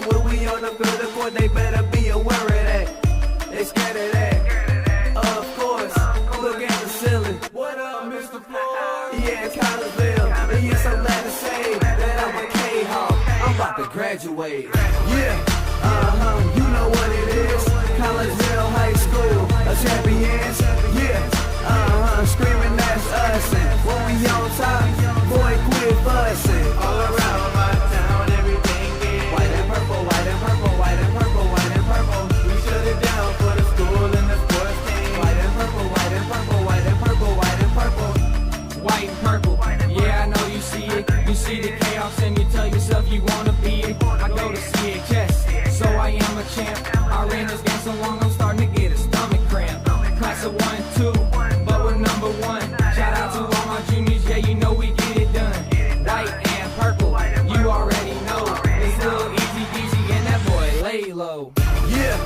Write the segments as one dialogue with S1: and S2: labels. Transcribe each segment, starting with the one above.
S1: when we on the field of court, they better be aware of that. They scared of that. Of course, look at the ceiling. What up, Mr. Floyd? Yeah, Collegeville. And yes, I'm glad to say that I'm a Kahok. I'm about to graduate. Yeah, you know what it is. Collegeville High School, a champions. Yeah, screaming that's us. And when we on top, boy, quit fussing. All around my town, everything is white and purple, white and purple, white and purple, white and purple. We shut it down for the school and the sports team. White and purple, white and purple, white and purple, white and purple.
S2: White and purple, yeah, I know you see it. You see the chaos and you tell yourself you wanna be it. I go to CHS, so I am a champ. I ran this game so long I'm starting to get a stomach cramp. Class of 1, 2, but we're number 1. Shout out to all my juniors, yeah, you know we get it done. White and purple, you already know. It's a little easy peasy and that boy lay low.
S1: Yeah,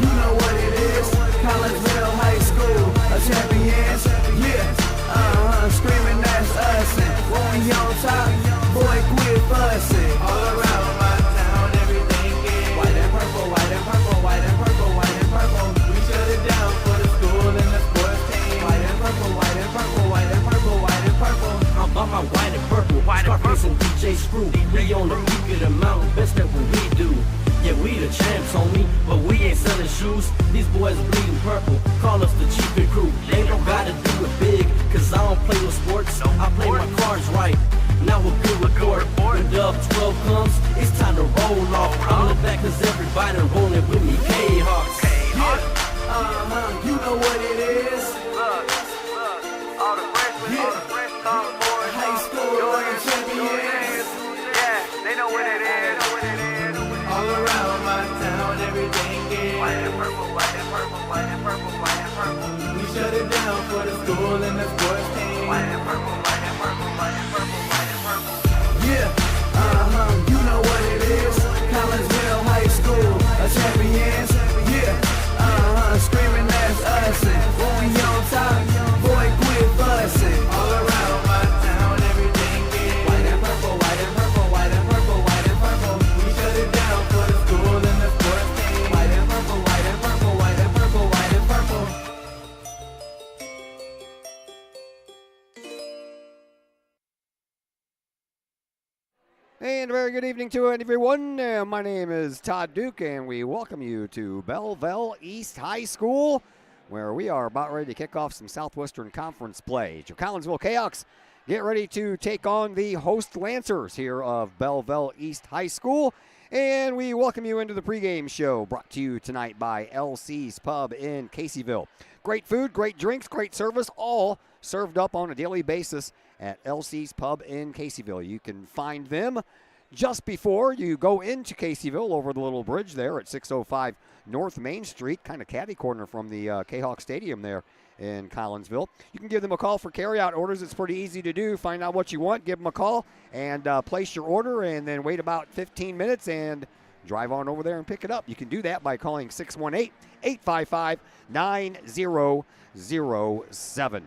S1: you know what it is. Collegeville High School, a champions. Yeah, screaming that's us. And when we on top, boy, quit fussing. All around my town, everything is white and purple, white and purple, white and purple, white and purple. We shut it down for the school and the sports team. White and purple, white and purple, white and purple, white and purple.
S3: I'm about my white and purple, Scarface and DJ Screw. We on the peak of the mountain, best at what we do. Yeah, we the champs, homie, but we ain't selling shoes. These boys bleeding purple, call us the cheapest crew. They don't gotta do it big, cause I don't play with sports. I play my cards right. Now a good report. When Dub 12 comes, it's time to roll off. I'm the back cause everybody rolling with me, K-Hawks.
S1: Yeah, you know what it is.
S4: Look, all the freshmen, sophomores,
S1: High school champions.
S4: yeah, they know what it is.
S1: All around my town, everything is
S4: White and purple, white and purple, white and purple, white and purple.
S1: we shut it down for the school and the sports team.
S4: White and purple, white and purple, white and purple, white and purple.
S1: Yeah, you know what it is. Collegeville High School, a champions. Yeah, screaming that's us. And when we on top, boy, quit fussing. All around my town, everything is white and purple, white and purple, white and purple, white and purple. We shut it down for the school and the sports team. White and purple, white and purple, white and purple, white and purple.
S5: And a very good evening to everyone. My name is Todd Duke, and we welcome you to Belleville East High School, where we are about ready to kick off some Southwestern Conference play. Your Collinsville Kahawks get ready to take on the host Lancers here of Belleville East High School. And we welcome you into the pregame show brought to you tonight by LC's Pub in Caseyville. Great food, great drinks, great service, all served up on a daily basis at LC's Pub in Caseyville. You can find them just before you go into Caseyville over the little bridge there at 605 North Main Street, kind of catty corner from the Kahok Stadium there in Collinsville. You can give them a call for carryout orders. It's pretty easy to do. Find out what you want, give them a call, and place your order, and then wait about 15 minutes and drive on over there and pick it up. You can do that by calling 618-855-9007.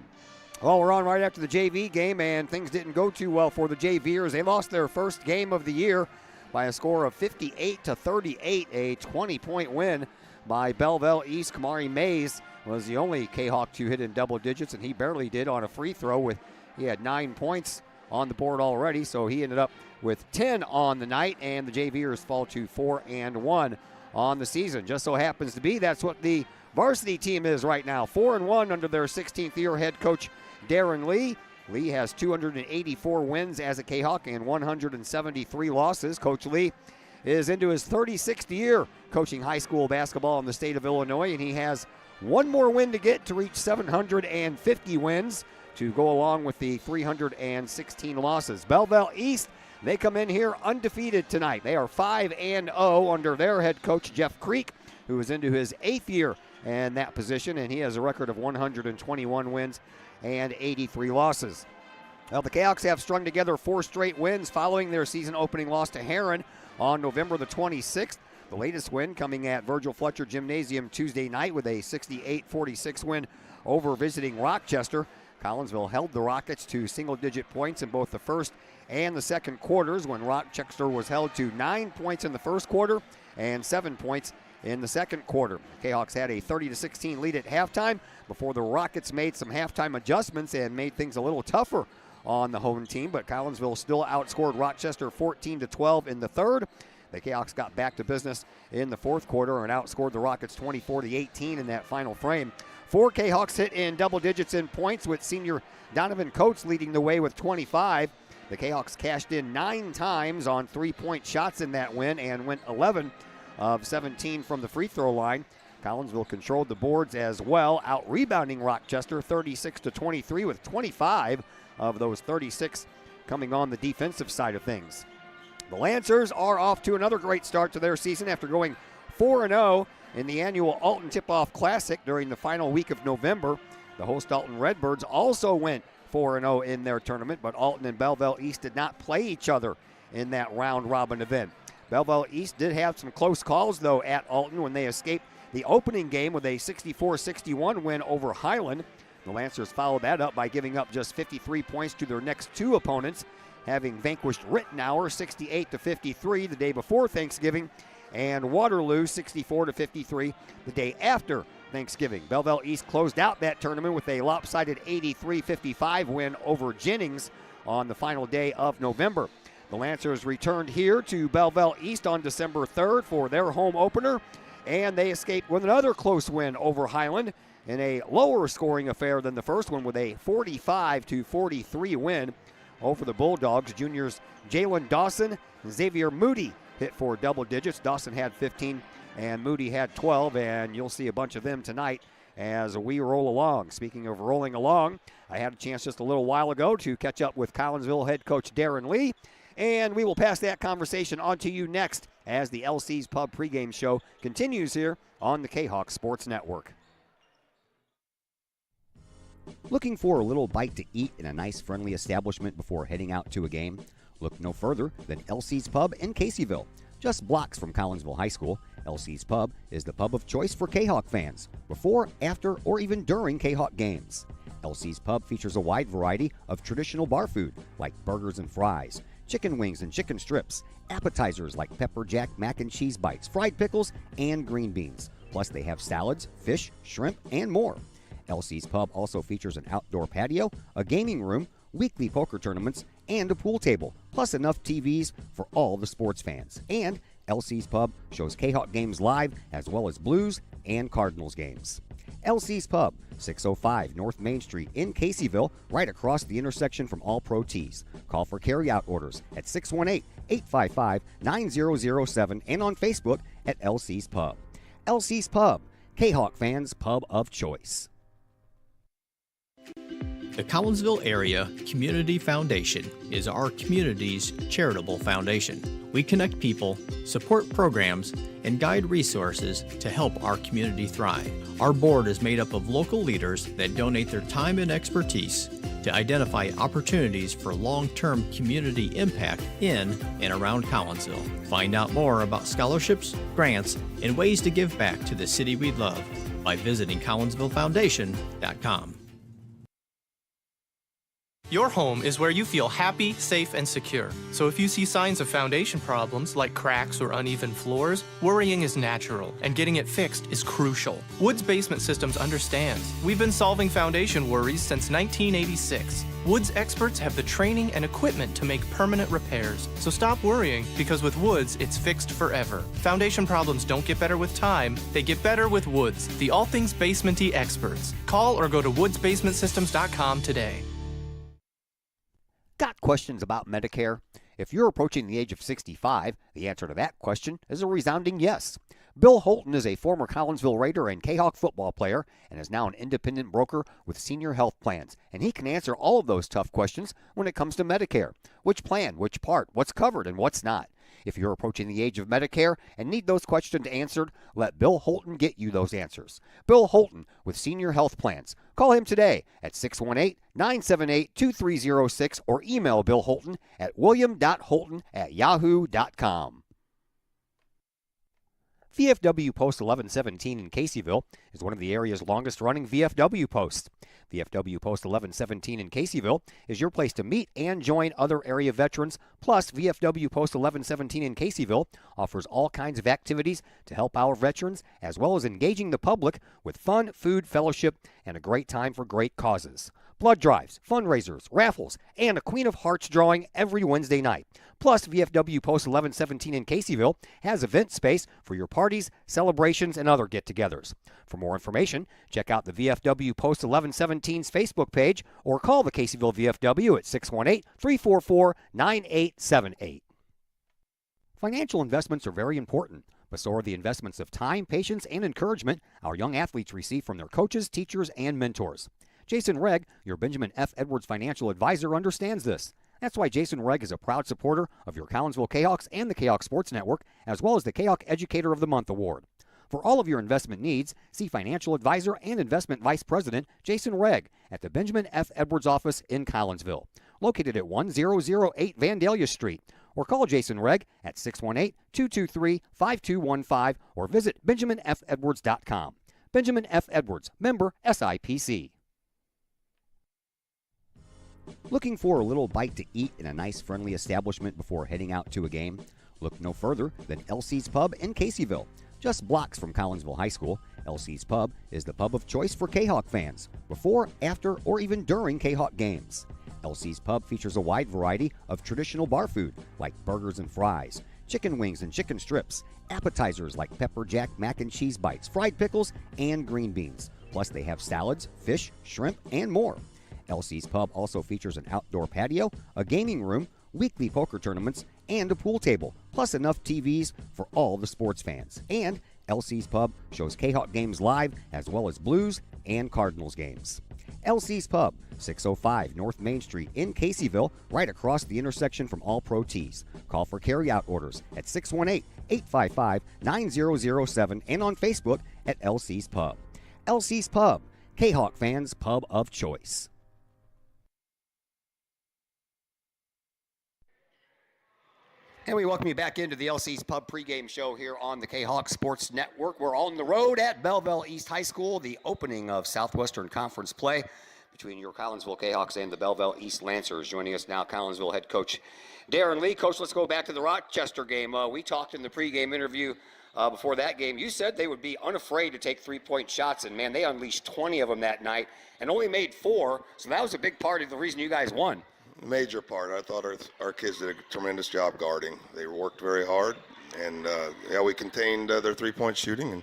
S5: Well, we're on right after the JV game, and things didn't go too well for the JVers. They lost their first game of the year by a score of 58-38, a 20-point win by Belleville East. Kamari Mays was the only Kahawk to hit in double digits, and he barely did on a free throw. He had 9 points on the board already, so he ended up with 10 on the night, and the JVers fall to 4-1 on the season. Just so happens to be that's what the varsity team is right now, 4-1 under their 16th year head coach Darren Lee. Lee has 284 wins as a Kahawk and 173 losses. Coach Lee is into his 36th year coaching high school basketball in the state of Illinois, and he has one more win to get to reach 750 wins to go along with the 316 losses. Belleville East, they come in here undefeated tonight. They are 5-0 under their head coach Jeff Creek, who is into his 8th year in that position, and he has a record of 121 wins and 83 losses. Well, the Kahawks have strung together 4 straight wins following their season opening loss to Heron on November the 26th. The latest win coming at Virgil Fletcher Gymnasium Tuesday night with a 68-46 win over visiting Rochester. Collinsville held the Rockets to single-digit points in both the first and the second quarters, when Rochester was held to 9 points in the first quarter and 7 points in the second quarter. The Kahawks had a 30-16 lead at halftime before the Rockets made some halftime adjustments and made things a little tougher on the home team, but Collinsville still outscored Rochester 14-12 in the third. The Kahawks got back to business in the fourth quarter and outscored the Rockets 24-18 in that final frame. 4 Kahawks hit in double digits in points, with senior Donovan Coates leading the way with 25. The Kahawks cashed in 9 times on 3-point shots in that win and went 11 of 17 from the free throw line. Collinsville controlled the boards as well, out-rebounding Rochester 36-23, with 25 of those 36 coming on the defensive side of things. The Lancers are off to another great start to their season after going 4-0 in the annual Alton Tip-Off Classic during the final week of November. The host Alton Redbirds also went 4-0 in their tournament, but Alton and Belleville East did not play each other in that round-robin event. Belleville East did have some close calls, though, at Alton when they escaped the opening game with a 64-61 win over Highland. The Lancers followed that up by giving up just 53 points to their next 2 opponents, having vanquished Rittenauer 68-53 the day before Thanksgiving, and Waterloo 64-53 the day after Thanksgiving. Belleville East closed out that tournament with a lopsided 83-55 win over Jennings on the final day of November. The Lancers returned here to Belleville East on December 3rd for their home opener, and they escaped with another close win over Highland in a lower scoring affair than the first one, with a 45-43 win over the Bulldogs. Juniors Jalen Dawson and Xavier Moody hit for double digits. Dawson had 15 and Moody had 12, and you'll see a bunch of them tonight as we roll along. Speaking of rolling along, I had a chance just a little while ago to catch up with Collinsville head coach Darren Lee, and we will pass that conversation on to you next as the LC's Pub pregame show continues here on the Kahawk Sports Network. Looking for a little bite to eat in a nice, friendly establishment before heading out to a game? Look no further than LC's Pub in Caseyville. Just blocks from Collinsville High School, LC's Pub is the pub of choice for Kahawk fans, before, after, or even during Kahawk games. LC's Pub features a wide variety of traditional bar food like burgers and fries, chicken wings and chicken strips, appetizers like pepper jack mac and cheese bites, fried pickles, and green beans. Plus they have salads, fish, shrimp, and more. LC's Pub also features an outdoor patio, a gaming room, weekly poker tournaments, and a pool table, plus enough TVs for all the sports fans. And LC's Pub shows Kahawk games live, as well as Blues and Cardinals games. LC's Pub, 605 North Main Street in Caseyville, right across the intersection from All Pro Tees. Call for carry-out orders at 618-855-9007 and on Facebook at LC's Pub. LC's Pub, Kahawk fans' pub of choice.
S6: The Collinsville Area Community Foundation is our community's charitable foundation. We connect people, support programs, and guide resources to help our community thrive. Our board is made up of local leaders that donate their time and expertise to identify opportunities for long-term community impact in and around Collinsville. Find out more about scholarships, grants, and ways to give back to the city we love by visiting CollinsvilleFoundation.com.
S7: Your home is where you feel happy, safe, and secure. So if you see signs of foundation problems like cracks or uneven floors, worrying is natural, and getting it fixed is crucial. Woods Basement Systems understands. We've been solving foundation worries since 1986. Woods experts have the training and equipment to make permanent repairs. So stop worrying, because with Woods, it's fixed forever. Foundation problems don't get better with time, they get better with Woods, the all things basement-y experts. Call or go to woodsbasementsystems.com today.
S5: Got questions about Medicare? If you're approaching the age of 65, the answer to that question is a resounding yes. Bill Holton is a former Collinsville Raider and Kahawk football player and is now an independent broker with Senior Health Plans, and he can answer all of those tough questions when it comes to Medicare. Which plan, which part, what's covered, and what's not. If you're approaching the age of Medicare and need those questions answered, let Bill Holton get you those answers. Bill Holton with Senior Health Plans. Call him today at 618-978-2306 or email Bill Holton at william.holton@yahoo.com. VFW Post 1117 in Caseyville is one of the area's longest-running VFW posts. VFW Post 1117 in Caseyville is your place to meet and join other area veterans. Plus, VFW Post 1117 in Caseyville offers all kinds of activities to help our veterans, as well as engaging the public with fun, food, fellowship, and a great time for great causes. Blood drives, fundraisers, raffles, and a Queen of Hearts drawing every Wednesday night. Plus, VFW Post 1117 in Caseyville has event space for your parties, celebrations, and other get-togethers. For more information, check out the VFW Post 1117's Facebook page or call the Caseyville VFW at 618-344-9878. Financial investments are very important, but so are the investments of time, patience, and encouragement our young athletes receive from their coaches, teachers, and mentors. Jason Regg, your Benjamin F. Edwards financial advisor, understands this. That's why Jason Regg is a proud supporter of your Collinsville Kahawks and the Kahawk Sports Network, as well as the Kahawk Educator of the Month award. For all of your investment needs, see financial advisor and investment vice president Jason Regg at the Benjamin F. Edwards office in Collinsville, located at 1008 Vandalia Street, or call Jason Regg at 618-223-5215 or visit benjaminfedwards.com. Benjamin F. Edwards, member SIPC. Looking for a little bite to eat in a nice, friendly establishment before heading out to a game? Look no further than LC's Pub in Caseyville. Just blocks from Collinsville High School, LC's Pub is the pub of choice for Kahawk fans, before, after, or even during Kahawk games. LC's Pub features a wide variety of traditional bar food like burgers and fries, chicken wings and chicken strips, appetizers like pepper jack mac and cheese bites, fried pickles, and green beans. Plus they have salads, fish, shrimp, and more. LC's Pub also features an outdoor patio, a gaming room, weekly poker tournaments, and a pool table, plus enough TVs for all the sports fans. And LC's Pub shows Kahawk games live, as well as Blues and Cardinals games. LC's Pub, 605 North Main Street in Caseyville, right across the intersection from All Pro Tees. Call for carry-out orders at 618-855-9007 and on Facebook at LC's Pub. LC's Pub, Kahawk fans' pub of choice. And we welcome you back into the LC's Pub pregame show here on the Kahawk Sports Network. We're on the road at Belleville East High School, the opening of Southwestern Conference play between your Collinsville Kahawks and the Belleville East Lancers. Joining us now, Collinsville head coach Darren Lee. Coach, let's go back to the Rochester game. We talked in the pregame interview before that game. You said they would be unafraid to take three-point shots, and, man, they unleashed 20 of them that night and only made 4, so that was a big part of the reason you guys won.
S8: Major part. I thought our kids did a tremendous job guarding. They worked very hard, and we contained their three-point shooting, and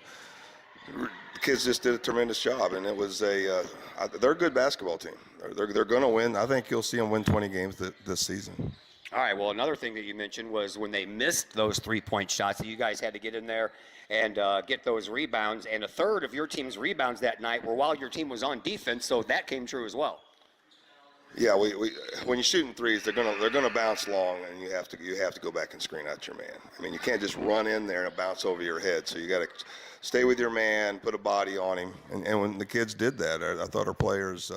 S8: the kids just did a tremendous job. And it was they're a good basketball team. They're going to win. I think you'll see them win 20 games this season.
S5: All right. Well, another thing that you mentioned was when they missed those three-point shots, you guys had to get in there and get those rebounds. And a third of your team's rebounds that night were while your team was on defense, so that came true as well.
S8: Yeah, we when you're shooting threes, they're gonna bounce long, and you have to go back and screen out your man. I mean, you can't just run in there and bounce over your head. So you got to stay with your man, put a body on him. And when the kids did that, I thought our players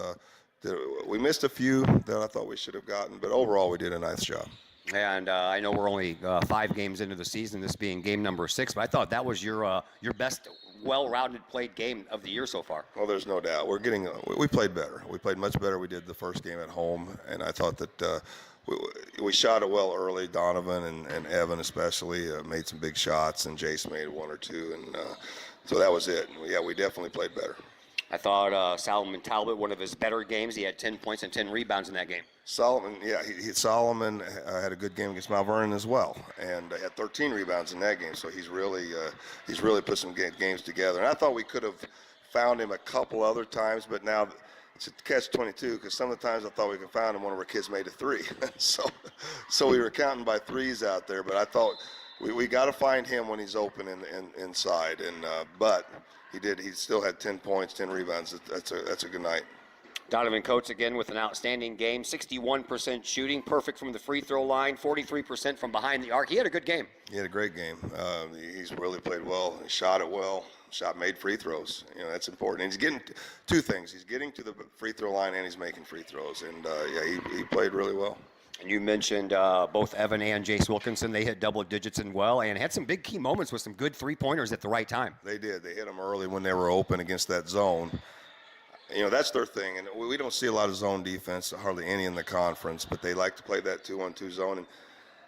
S8: we missed a few that I thought we should have gotten, but overall we did a nice job.
S5: And I know we're only 5 games into the season, this being game number 6, but I thought that was your best well-rounded played game of the year so far.
S8: Well, there's no doubt. We played better. We played much better. We did the first game at home, and I thought that we shot it well early. Donovan and Evan especially made some big shots, and Jace made 1 or 2, and so that was it. Yeah, we definitely played better.
S5: I thought Solomon Talbot, one of his better games, he had 10 points and 10 rebounds in that game.
S8: Solomon Solomon had a good game against Mount Vernon as well, and had 13 rebounds in that game. So he's really put some games together. And I thought we could have found him a couple other times, but now it's a catch-22 because some of the times I thought we could find him. One of our kids made a 3, so we were counting by threes out there. But I thought we got to find him when he's open inside, and but he did. He still had 10 points, 10 rebounds. That's a good night.
S5: Donovan Coates again with an outstanding game, 61% shooting, perfect from the free throw line, 43% from behind the arc. He had a good game.
S8: He had a great game. He's really played well. He shot it well. Made free throws. You know, that's important. And he's getting 2 things. He's getting to the free throw line and he's making free throws. And he played really well.
S5: And you mentioned both Evan and Jace Wilkinson. They hit double digits and well, and had some big key moments with some good three-pointers at the right time.
S8: They did. They hit them early when they were open against that zone. You know, that's their thing, and we don't see a lot of zone defense, hardly any in the conference, but they like to play that 2-on-2 zone. And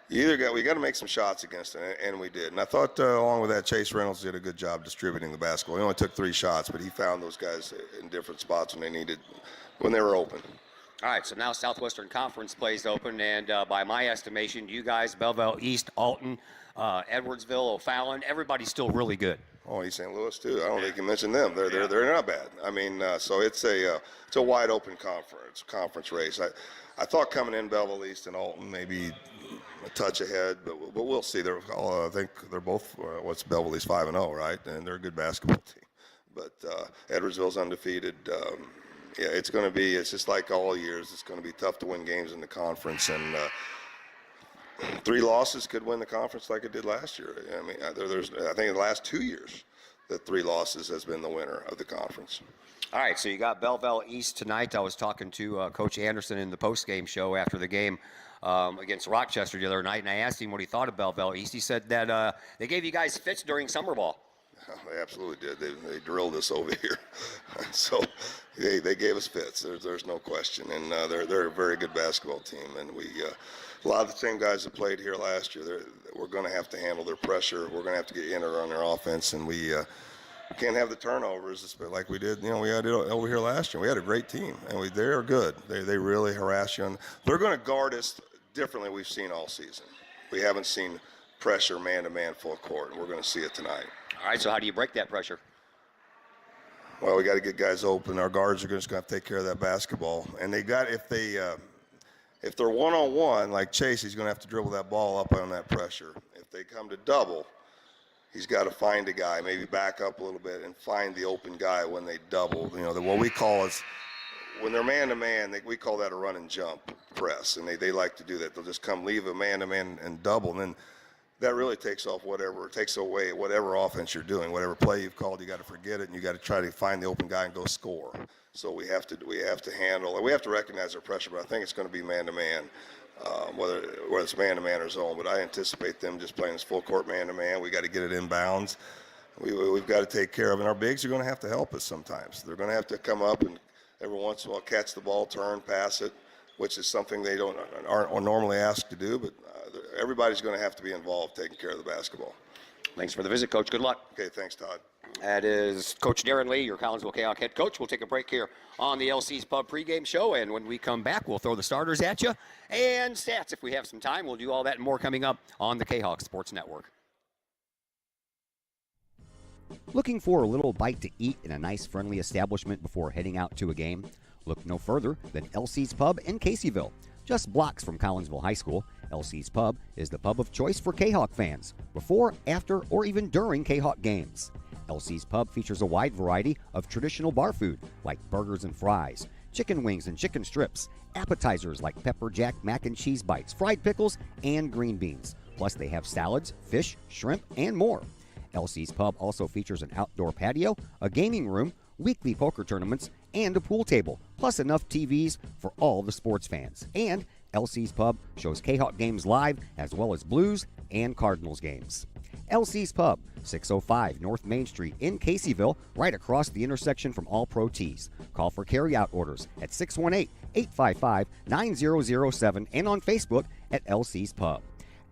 S8: we got to make some shots against it, and we did. And I thought, along with that, Chase Reynolds did a good job distributing the basketball. He only took 3 shots, but he found those guys in different spots when they were open.
S5: All right, so now Southwestern Conference plays open, and by my estimation, you guys, Belleville, East, Alton, Edwardsville, O'Fallon, everybody's still really good.
S8: Oh, East St. Louis too. I don't think you mentioned them. They're not bad. I mean, so it's a wide open conference race. I thought coming in Belleville East and Alton maybe a touch ahead, but we'll see. I think they're both Belleville East 5-0, right? And they're a good basketball team. But Edwardsville's undefeated. Yeah, it's just like all years. It's going to be tough to win games in the conference, and 3 losses could win the conference like it did last year. I mean, I think in the last 2 years, the 3 losses has been the winner of the conference.
S5: All right, so you got Belleville East tonight. I was talking to Coach Anderson in the postgame show after the game against Rochester the other night, and I asked him what he thought of Belleville East. He said that they gave you guys fits during summer ball.
S8: They absolutely did. They drilled us over here. So they gave us fits. There's no question. And they're a very good basketball team. And a lot of the same guys that played here last year, we're going to have to handle their pressure. We're going to have to get in on their offense. And we can't have the turnovers like we did. We had it over here last year. We had a great team. And they are good. They really harass you. They're going to guard us differently than we've seen all season. We haven't seen pressure man-to-man full court. And we're going to see it tonight.
S5: All right, so how do you break that pressure?
S8: Well, we got to get guys open. Our guards are just going to have to take care of that basketball. And if they're one-on-one, like Chase, he's going to have to dribble that ball up on that pressure. If they come to double, he's got to find a guy, maybe back up a little bit and find the open guy when they double. What we call is when they're man-to-man, we call that a run and jump press. And they like to do that. They'll just come leave a man-to-man and double. And then that really takes away whatever offense you're doing, whatever play you've called. You got to forget it, and you got to try to find the open guy and go score. So we have to recognize their pressure. But I think it's going to be man-to-man, whether it's man-to-man or zone. But I anticipate them just playing this full court man-to-man. We got to get it inbounds. We've got to take care of it. And our bigs are going to have to help us sometimes. They're going to have to come up and every once in a while catch the ball, turn, pass it, which is something they aren't normally asked to do. But everybody's going to have to be involved taking care of the basketball.
S5: Thanks for the visit, Coach. Good luck.
S8: Okay, thanks, Todd.
S5: That is Coach Darren Lee, your Collinsville Kahok head coach. We'll take a break here on the LC's Pub pregame show, and when we come back, we'll throw the starters at you and stats. If we have some time, we'll do all that and more coming up on the Kahok Sports Network. Looking for a little bite to eat in a nice, friendly establishment before heading out to a game? Look no further than LC's Pub in Caseyville. Just blocks from Collinsville High School, LC's Pub is the pub of choice for Kahok fans, before, after, or even during Kahok games. LC's Pub features a wide variety of traditional bar food like burgers and fries, chicken wings and chicken strips, appetizers like pepper jack mac and cheese bites, fried pickles, and green beans. Plus they have salads, fish, shrimp, and more. LC's Pub also features an outdoor patio, a gaming room, weekly poker tournaments, and a pool table, plus enough TVs for all the sports fans. And LC's Pub shows Kahok games live, as well as Blues and Cardinals games. LC's Pub, 605 North Main Street in Caseyville, right across the intersection from All Pro Tees. Call for carryout orders at 618-855-9007 and on Facebook at LC's Pub.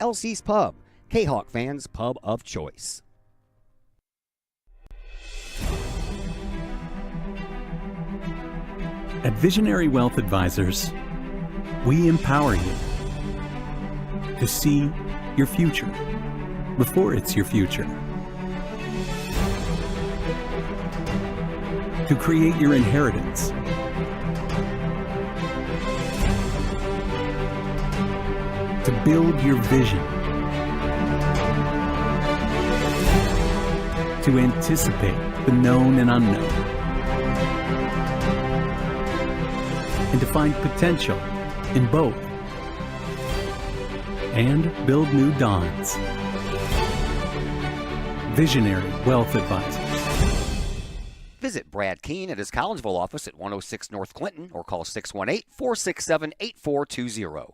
S5: LC's Pub, Kahok fans' pub of choice.
S9: At Visionary Wealth Advisors, we empower you to see your future before it's your future, to create your inheritance, to build your vision, to anticipate the known and unknown, and to find potential in both, and build new dawns. Visionary Wealth Advisors.
S5: Visit Brad Keene at his Collinsville office at 106 North Clinton or call 618-467-8420.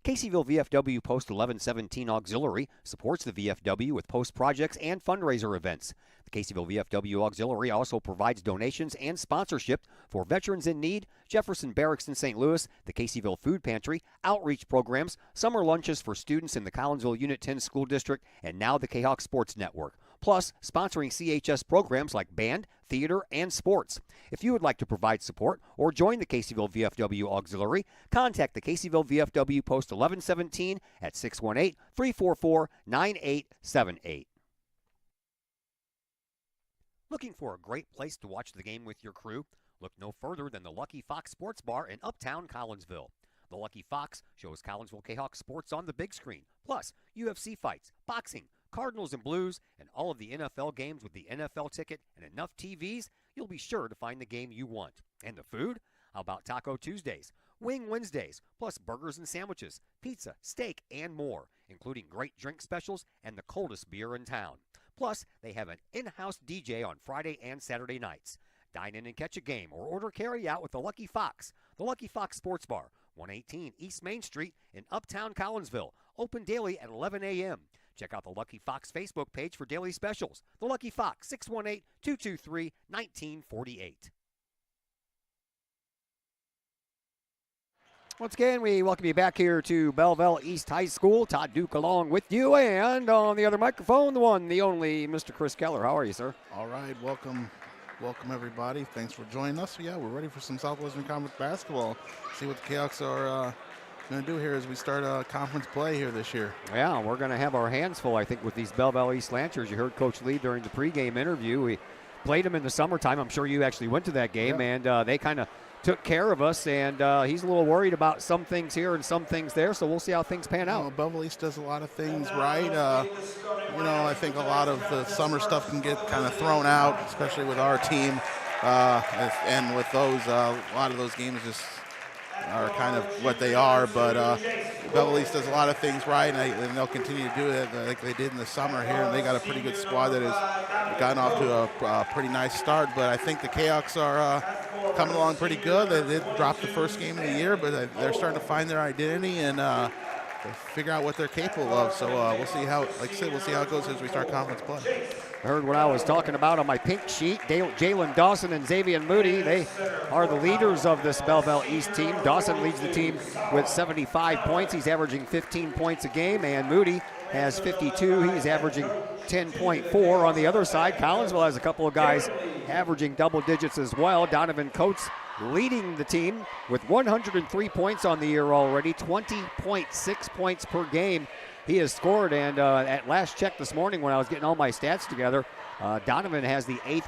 S5: Caseyville VFW Post 1117 Auxiliary supports the VFW with post projects and fundraiser events. The Caseyville VFW Auxiliary also provides donations and sponsorship for Veterans in Need, Jefferson Barracks in St. Louis, the Caseyville Food Pantry, outreach programs, summer lunches for students in the Collinsville Unit 10 School District, and now the Kahok Sports Network. Plus, sponsoring CHS programs like band, theater, and sports. If you would like to provide support or join the Caseyville VFW Auxiliary, contact the Caseyville VFW Post 1117 at 618-344-9878. Looking for a great place to watch the game with your crew? Look no further than the Lucky Fox Sports Bar in Uptown Collinsville. The Lucky Fox shows Collinsville Kahawk sports on the big screen, plus UFC fights, boxing, Cardinals and Blues, and all of the NFL games with the NFL ticket and enough TVs, you'll be sure to find the game you want. And the food? How about Taco Tuesdays, Wing Wednesdays, plus burgers and sandwiches, pizza, steak, and more, including great drink specials and the coldest beer in town. Plus, they have an in-house DJ on Friday and Saturday nights. Dine in and catch a game or order carry-out with the Lucky Fox. The Lucky Fox Sports Bar, 118 East Main Street in Uptown Collinsville. Open daily at 11 a.m. Check out the Lucky Fox Facebook page for daily specials. The Lucky Fox, 618-223-1948. Once again, we welcome you back here to Belleville East High School. Todd Duke along with you, and on the other microphone, the one, the only, Mr. Chris Keller. How are you, sir?
S10: All right, welcome everybody. Thanks for joining us. Yeah, we're ready for some Southwestern Conference basketball. See what the Canucks are going to do here as we start conference play here this year.
S5: Yeah, we're going to have our hands full, I think, with these Belleville East Lancers. You heard Coach Lee during the pregame interview. We played them in the summertime. I'm sure you actually went to that game, and they kind of took care of us, and he's a little worried about some things here and some things there, so we'll see how things pan out.
S10: Belleville East does a lot of things right. I think a lot of the summer stuff can get kind of thrown out, especially with our team, and with those, a lot of those games just are kind of what they are, but Belleville East does a lot of things right, and they'll continue to do it like they did in the summer here, and they got a pretty good squad that has gotten off to a pretty nice start, but I think the Canucks are coming along pretty good. They did drop the first game of the year, but they're starting to find their identity and figure out what they're capable of, so we'll see how, like I said, we'll see how it goes as we start conference play.
S5: I heard what I was talking about on my pink sheet. Jalen Dawson and Xavier Moody, they are the leaders of this Belleville East team. Dawson leads the team with 75 points. He's averaging 15 points a game, and Moody has 52. He's averaging 10.4. On the other side, Collinsville has a couple of guys averaging double digits as well. Donovan Coates leading the team with 103 points on the year already, 20.6 points per game. He has scored, and at last check this morning when I was getting all my stats together, Donovan has the 8th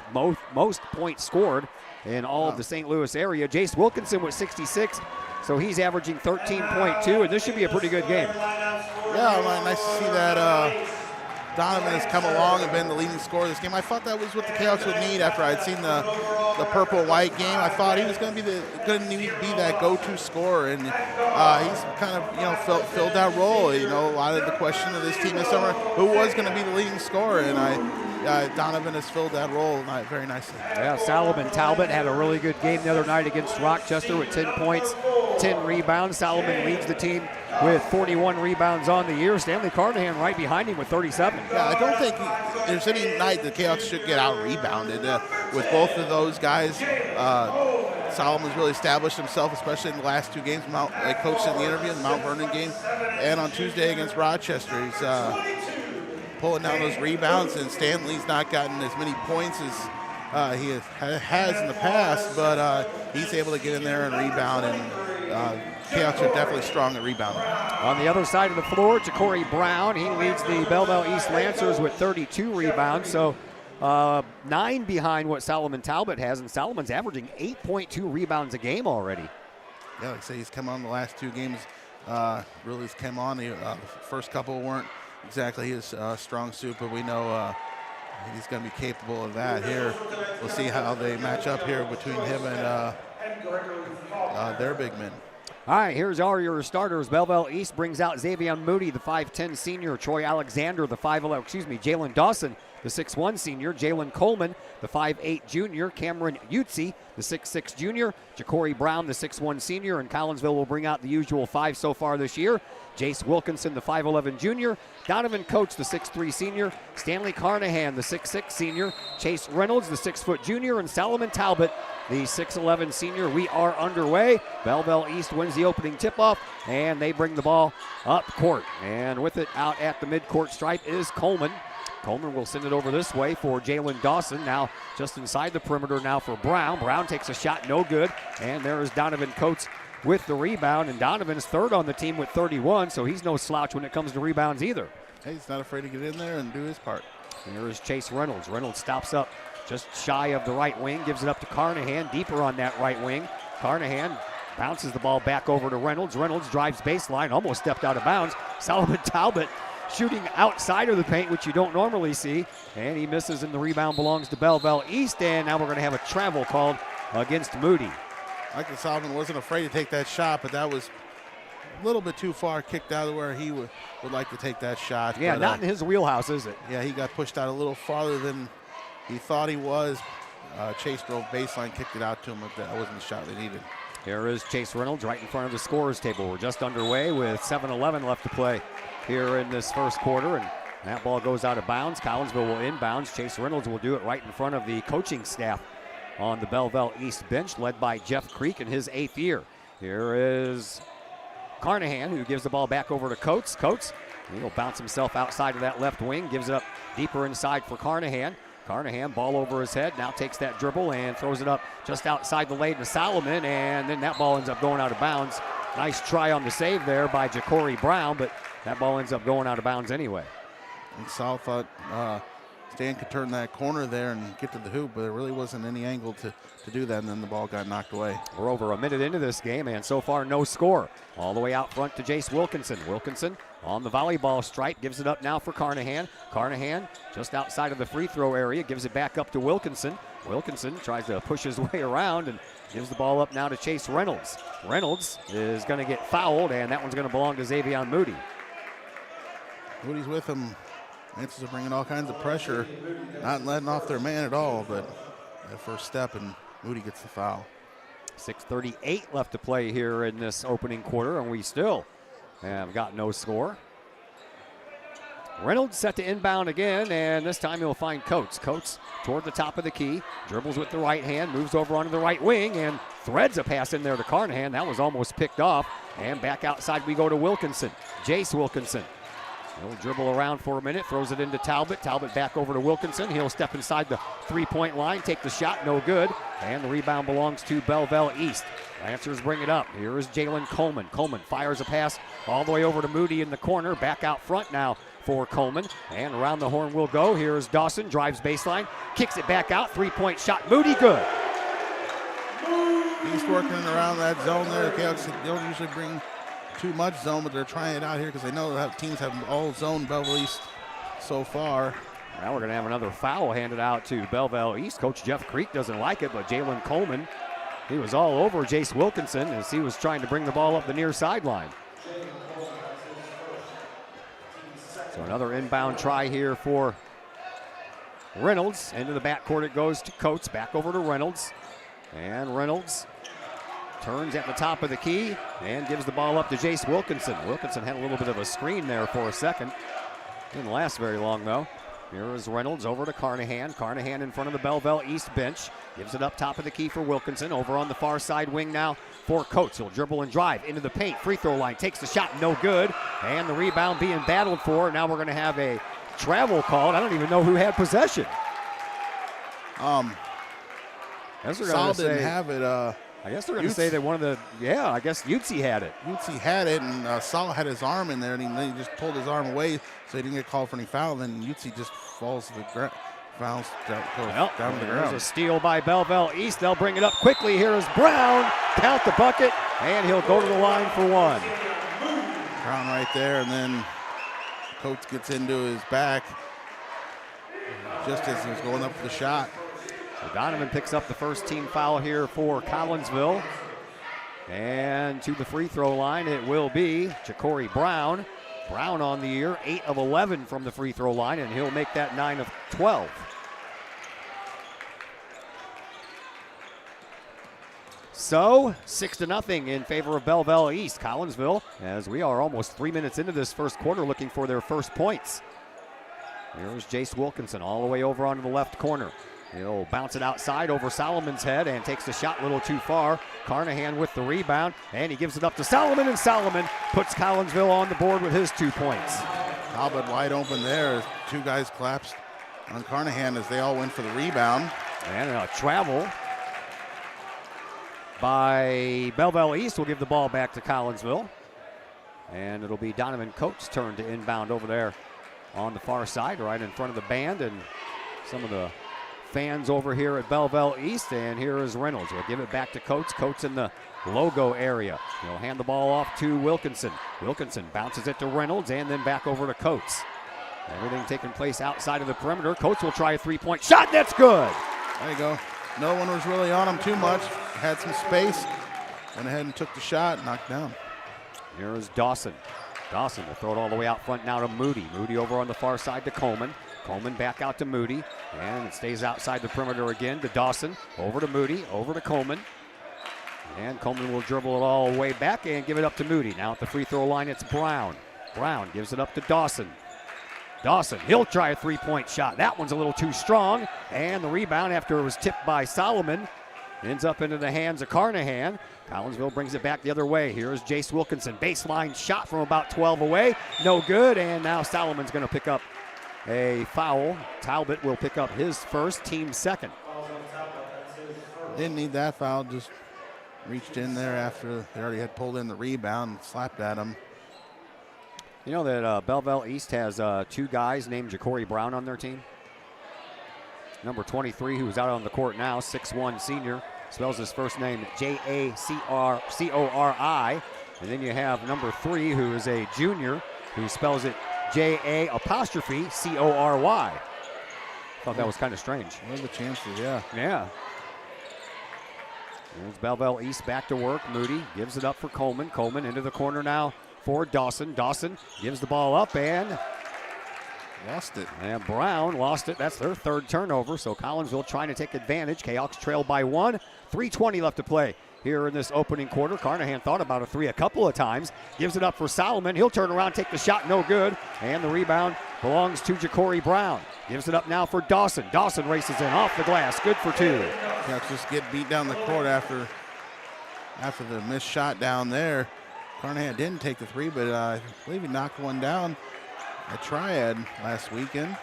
S5: most points scored in all of the St. Louis area. Jace Wilkinson with 66, so he's averaging 13.2, and this should be a pretty good game.
S10: Yeah, nice to see that Donovan has come along and been the leading scorer of this game. I thought that was what the Canucks would need after I'd seen the purple-white game. I thought he was going to be that go-to scorer, and he's kind of filled that role. A lot of the question of this team this summer, who was going to be the leading scorer, and Donovan has filled that role very nicely.
S5: Yeah, Solomon Talbot had a really good game the other night against Rochester with 10 points, 10 rebounds. Solomon leads the team with 41 rebounds on the year. Stanley Carnahan right behind him with 37.
S10: Yeah, I don't think there's any night the Canucks should get out-rebounded. With both of those guys, Solomon's really established himself, especially in the last two games. I coached in the interview in the Mount Vernon game, and on Tuesday against Rochester. He's pulling down those rebounds, and Stanley's not gotten as many points as he has in the past, but he's able to get in there and rebound, and Canucks are definitely strong at rebounding.
S5: On the other side of the floor, Ja'Cory Brown, he leads the Belleville East Lancers with 32 rebounds, so 9 behind what Solomon Talbot has, and Solomon's averaging 8.2 rebounds a game already.
S10: Yeah, like I say, he's come on the last two games, really has come on. The first couple weren't exactly his strong suit, but we know he's going to be capable of that here. We'll see how they match up here between him and their big men.
S5: All right, here's all your starters. Belleville East brings out Xavier Moody, the 5'10 senior. Troy Alexander, the 5'11, Jalen Dawson, the 6'1 senior. Jalen Coleman, the 5'8 junior. Cameron Utzi, the 6'6 junior. Ja'Cory Brown, the 6'1 senior. And Collinsville will bring out the usual 5 so far this year. Jace Wilkinson, the 5'11 junior. Donovan Coates, the 6'3 senior. Stanley Carnahan, the 6'6 senior. Chase Reynolds, the 6' junior. And Solomon Talbot, the 6'11 senior. We are underway. Belleville East wins the opening tip-off, and they bring the ball up court. And with it out at the midcourt stripe is Coleman. Coleman will send it over this way for Jalen Dawson. Now just inside the perimeter now for Brown. Brown takes a shot, no good. And there is Donovan Coates with the rebound. And Donovan's third on the team with 31, so he's no slouch when it comes to rebounds either.
S10: Hey, he's not afraid to get in there and do his part.
S5: And there is Chase Reynolds. Reynolds stops up just shy of the right wing, gives it up to Carnahan, deeper on that right wing. Carnahan bounces the ball back over to Reynolds. Reynolds drives baseline, almost stepped out of bounds. Solomon Talbot shooting outside of the paint, which you don't normally see, and he misses, and the rebound belongs to Belleville East, and now we're going to have a travel called against Moody.
S10: Michael Solomon wasn't afraid to take that shot, but that was a little bit too far kicked out of where he would like to take that shot.
S5: Yeah,
S10: but,
S5: not in his wheelhouse, is it?
S10: Yeah, he got pushed out a little farther than he thought he was. Chase drove baseline, kicked it out to him, but that wasn't the shot they needed.
S5: Here is Chase Reynolds right in front of the scorer's table. We're just underway with 7:11 left to play here in this first quarter, and that ball goes out of bounds. Collinsville will inbounds. Chase Reynolds will do it right in front of the coaching staff on the Belleville East bench, led by Jeff Creek in his 8th year. Here is Carnahan, who gives the ball back over to Coates. Coates, he'll bounce himself outside of that left wing, gives it up deeper inside for Carnahan. Carnahan, ball over his head, now takes that dribble and throws it up just outside the lane to Solomon, and then that ball ends up going out of bounds. Nice try on the save there by Ja'Cory Brown, but that ball ends up going out of bounds anyway.
S10: And Sal thought Stan could turn that corner there and get to the hoop, but there really wasn't any angle to do that, and then the ball got knocked away.
S5: We're over a minute into this game, and so far no score. All the way out front to Jace Wilkinson. Wilkinson on the volleyball stripe, gives it up now for Carnahan. Carnahan just outside of the free throw area, gives it back up to Wilkinson. Wilkinson tries to push his way around and gives the ball up now to Chase Reynolds. Reynolds is going to get fouled, and that one's going to belong to Xavion Moody.
S10: Moody's with him. Mances are bringing all kinds of pressure, not letting off their man at all, but that first step, and Moody gets the foul.
S5: 6:38 left to play here in this opening quarter, and we still have got no score. Reynolds set to inbound again, and this time he'll find Coates. Coates toward the top of the key, dribbles with the right hand, moves over onto the right wing, and threads a pass in there to Carnahan. That was almost picked off, and back outside we go to Wilkinson. Jace Wilkinson. He'll dribble around for a minute, throws it into Talbot. Talbot back over to Wilkinson. He'll step inside the three-point line, take the shot, no good. And the rebound belongs to Belleville East. Lancers bring it up. Here is Jalen Coleman. Coleman fires a pass all the way over to Moody in the corner. Back out front now for Coleman. And around the horn we'll go. Here is Dawson, drives baseline, kicks it back out. Three-point shot, Moody, good.
S10: He's working around that zone there. The Cahoks don't usually bring too much zone, but they're trying it out here because they know that teams have all zone Belleville East so far.
S5: Now we're going to have another foul handed out to Belleville East. Coach Jeff Creek doesn't like it, but Jalen Coleman, he was all over Jace Wilkinson as he was trying to bring the ball up the near sideline. So another inbound try here for Reynolds. Into the backcourt it goes to Coates, back over to Reynolds. And Reynolds turns at the top of the key and gives the ball up to Jace Wilkinson. Wilkinson had a little bit of a screen there for a second. Didn't last very long though. Here is Reynolds over to Carnahan. Carnahan in front of the Belleville East bench. Gives it up top of the key for Wilkinson. Over on the far side wing now for Coates. He'll dribble and drive into the paint. Free throw line. Takes the shot. No good. And the rebound being battled for. Now we're going to have a travel called. I don't even know who had possession.
S10: Saul didn't have it.
S5: I guess they're going to say that one of the, I guess Utsi had it.
S10: Utsi had it, and Saul had his arm in there, and then he just pulled his arm away so he didn't get called for any foul. Then Utsi just falls to the ground, down to the ground.
S5: There's a steal by Belleville East. They'll bring it up quickly. Here is Brown. Count the bucket, and he'll go to the line for one.
S10: Brown right there, and then Coates gets into his back just as he was going up for the shot.
S5: So Donovan picks up the first team foul here for Collinsville. And to the free throw line, it will be Ja'Cory Brown. Brown on the year, 8 of 11 from the free throw line, and he'll make that 9 of 12. So 6-0 in favor of Belleville East. Collinsville, as we are almost 3 minutes into this first quarter, looking for their first points. Here's Jace Wilkinson all the way over onto the left corner. He'll bounce it outside over Solomon's head and takes the shot a little too far. Carnahan with the rebound, and he gives it up to Solomon, and Solomon puts Collinsville on the board with his 2 points.
S10: Talbot wide open there. 2 guys collapsed on Carnahan as they all went for the rebound.
S5: And a travel by Belleville East will give the ball back to Collinsville. And it'll be Donovan Coates' turn to inbound over there on the far side, right in front of the band and some of the fans over here at Belleville East. And here is Reynolds. We'll give it back to Coates. Coates in the logo area. He'll hand the ball off to Wilkinson. Wilkinson bounces it to Reynolds and then back over to Coates. Everything taking place outside of the perimeter. Coates will try a 3-point shot. That's good.
S10: There you go. No one was really on him too much. Had some space. Went ahead and took the shot, knocked down.
S5: Here is Dawson. Dawson will throw it all the way out front now to Moody. Moody over on the far side to Coleman. Coleman back out to Moody. And it stays outside the perimeter again to Dawson. Over to Moody. Over to Coleman. And Coleman will dribble it all the way back and give it up to Moody. Now at the free throw line, it's Brown. Brown gives it up to Dawson. Dawson, he'll try a 3-point shot. That one's a little too strong. And the rebound after it was tipped by Solomon ends up into the hands of Carnahan. Collinsville brings it back the other way. Here's Jace Wilkinson. Baseline shot from about 12 away. No good. And now Solomon's going to pick up a foul. Talbot will pick up his first, team second.
S10: Didn't need that foul. Just reached in there after they already had pulled in the rebound and slapped at him.
S5: You know that Belleville East has 2 guys named Ja'Cory Brown on their team? Number 23, who's out on the court now, 6'1" senior. Spells his first name Jacori. And then you have number 3, who is a junior, who spells it JA'Cory. Thought that was kind of strange.
S10: What are the chances? Yeah.
S5: Yeah. There's Belleville East back to work. Moody gives it up for Coleman. Coleman into the corner now for Dawson. Dawson gives the ball up and
S10: lost it.
S5: And Brown lost it. That's their 3rd turnover. So Collinsville trying to take advantage. Kahawks trail by 1. 3:20 left to play here in this opening quarter. Carnahan thought about a 3 a couple of times. Gives it up for Solomon. He'll turn around, take the shot, no good. And the rebound belongs to Ja'Cory Brown. Gives it up now for Dawson. Dawson races in off the glass. Good for 2.
S10: Kahawks just get beat down the court after the missed shot down there. Carnahan didn't take the 3, but I believe he knocked one down at Triad last weekend.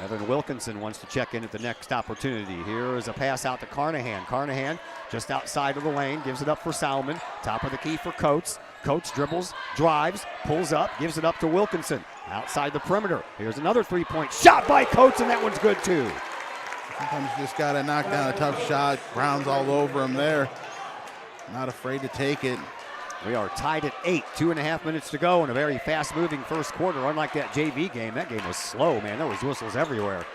S5: Evan Wilkinson wants to check in at the next opportunity. Here is a pass out to Carnahan. Carnahan just outside of the lane, gives it up for Solomon. Top of the key for Coates. Coates dribbles, drives, pulls up, gives it up to Wilkinson. Outside the perimeter. Here's another 3-point shot by Coates, and that one's good too.
S10: Sometimes you just got to knock down a tough shot. Brown's all over him there. Not afraid to take it.
S5: We are tied at 8, 2.5 minutes to go in a very fast-moving first quarter. Unlike that JV game, that game was slow, man. There was whistles everywhere.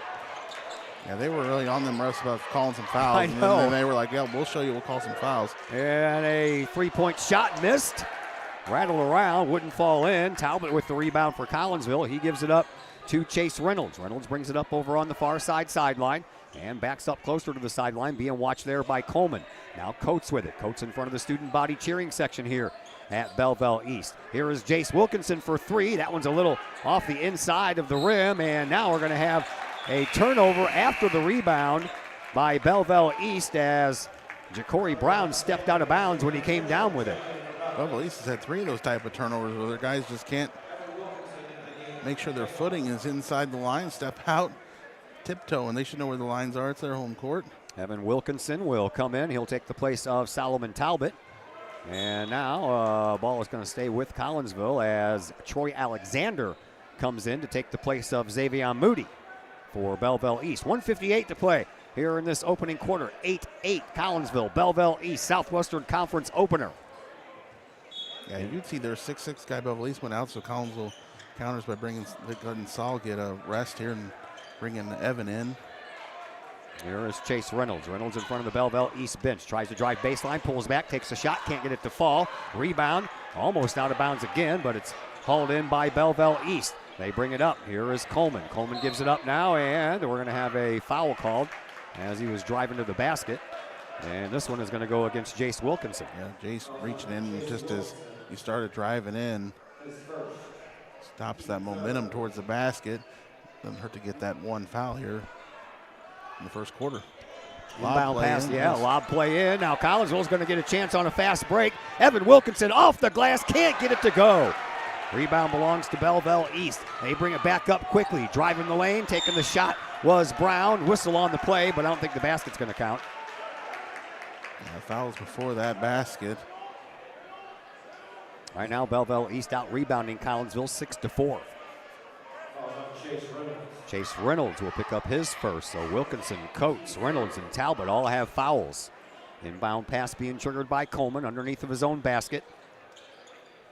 S10: Yeah, they were really on them refs about calling some fouls.
S5: I know.
S10: And then they were like, yeah, we'll show you, we'll call some fouls.
S5: And a 3-point shot missed. Rattled around, wouldn't fall in. Talbot with the rebound for Collinsville. He gives it up to Chase Reynolds. Reynolds brings it up over on the far sideline. And backs up closer to the sideline, being watched there by Coleman. Now Coates with it. Coates in front of the student body cheering section here at Belleville East. Here is Jace Wilkinson for 3. That one's a little off the inside of the rim, and now we're going to have a turnover after the rebound by Belleville East as Ja'Cory Brown stepped out of bounds when he came down with it.
S10: Belleville East has had 3 of those type of turnovers where their guys just can't make sure their footing is inside the line, step out, tiptoe, and they should know where the lines are. It's their home court.
S5: Evan Wilkinson will come in. He'll take the place of Solomon Talbot. And now ball is going to stay with Collinsville as Troy Alexander comes in to take the place of Xavier Moody for Belleville East. 1:58 to play here in this opening quarter. 8-8 Collinsville, Belleville East, Southwestern Conference opener.
S10: Yeah, you'd see their 6'6" guy Belleville East went out, so Collinsville counters by letting Saul get a rest here and bringing Evan in.
S5: Here is Chase Reynolds. Reynolds in front of the Belleville East bench. Tries to drive baseline, pulls back, takes a shot, can't get it to fall. Rebound Almost out of bounds again, but it's hauled in by Belleville East. They bring it up. Here is Coleman. Coleman gives it up now, and we're going to have a foul called as he was driving to the basket. And this one is going to go against Jace Wilkinson.
S10: Yeah, Jace reaching in just as he started driving in. Stops that momentum towards the basket. Doesn't hurt to get that one foul here in the first quarter.
S5: Inbound pass, lob play in. Now Collinsville's going to get a chance on a fast break. Evan Wilkinson off the glass, can't get it to go. Rebound belongs to Belleville East. They bring it back up quickly. Driving the lane, taking the shot was Brown. Whistle on the play, but I don't think the basket's going to count.
S10: Yeah, fouls before that basket.
S5: Right now, Belleville East out rebounding Collinsville 6-4. Chase Reynolds will pick up his first. So Wilkinson, Coates, Reynolds, and Talbot all have fouls. Inbound pass being triggered by Coleman underneath of his own basket.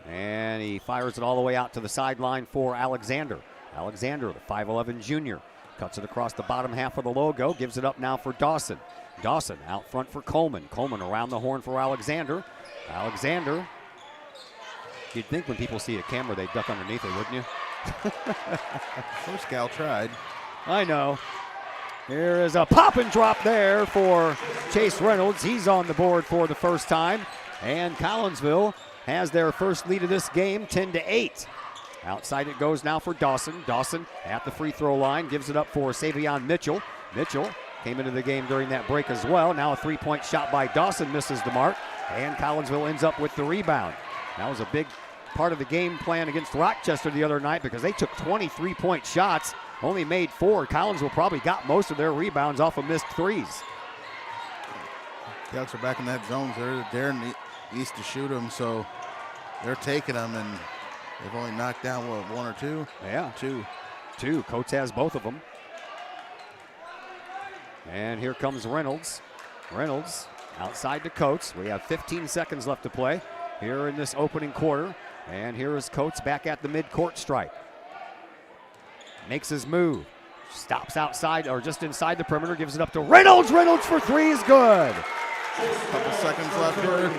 S5: And he fires it all the way out to the sideline for Alexander. Alexander, the 5'11 junior, cuts it across the bottom half of the logo, gives it up now for Dawson. Dawson out front for Coleman. Coleman around the horn for Alexander. Alexander, you'd think when people see a camera, they duck underneath it, wouldn't you?
S10: First gal tried.
S5: I know. Here is a pop and drop there for Chase Reynolds. He's on the board for the first time. And Collinsville has their first lead of this game, 10-8. Outside it goes now for Dawson. Dawson at the free throw line, gives it up for Savion Mitchell. Mitchell came into the game during that break as well. Now a three-point shot by Dawson misses the mark, and Collinsville ends up with the rebound. That was a big part of the game plan against Rochester the other night because they took 23-point shots, only made 4. Collinsville probably got most of their rebounds off of missed threes.
S10: Cats are back in that zone. They're there in the east to shoot them, so they're taking them, and they've only knocked down, what, 1 or 2?
S5: Yeah. Two. Coates has both of them. And here comes Reynolds. Reynolds outside to Coates. We have 15 seconds left to play here in this opening quarter. And here is Coates back at the midcourt stripe. Makes his move. Stops outside or just inside the perimeter. Gives it up to Reynolds. Reynolds for 3 is good.
S10: Couple seconds left here.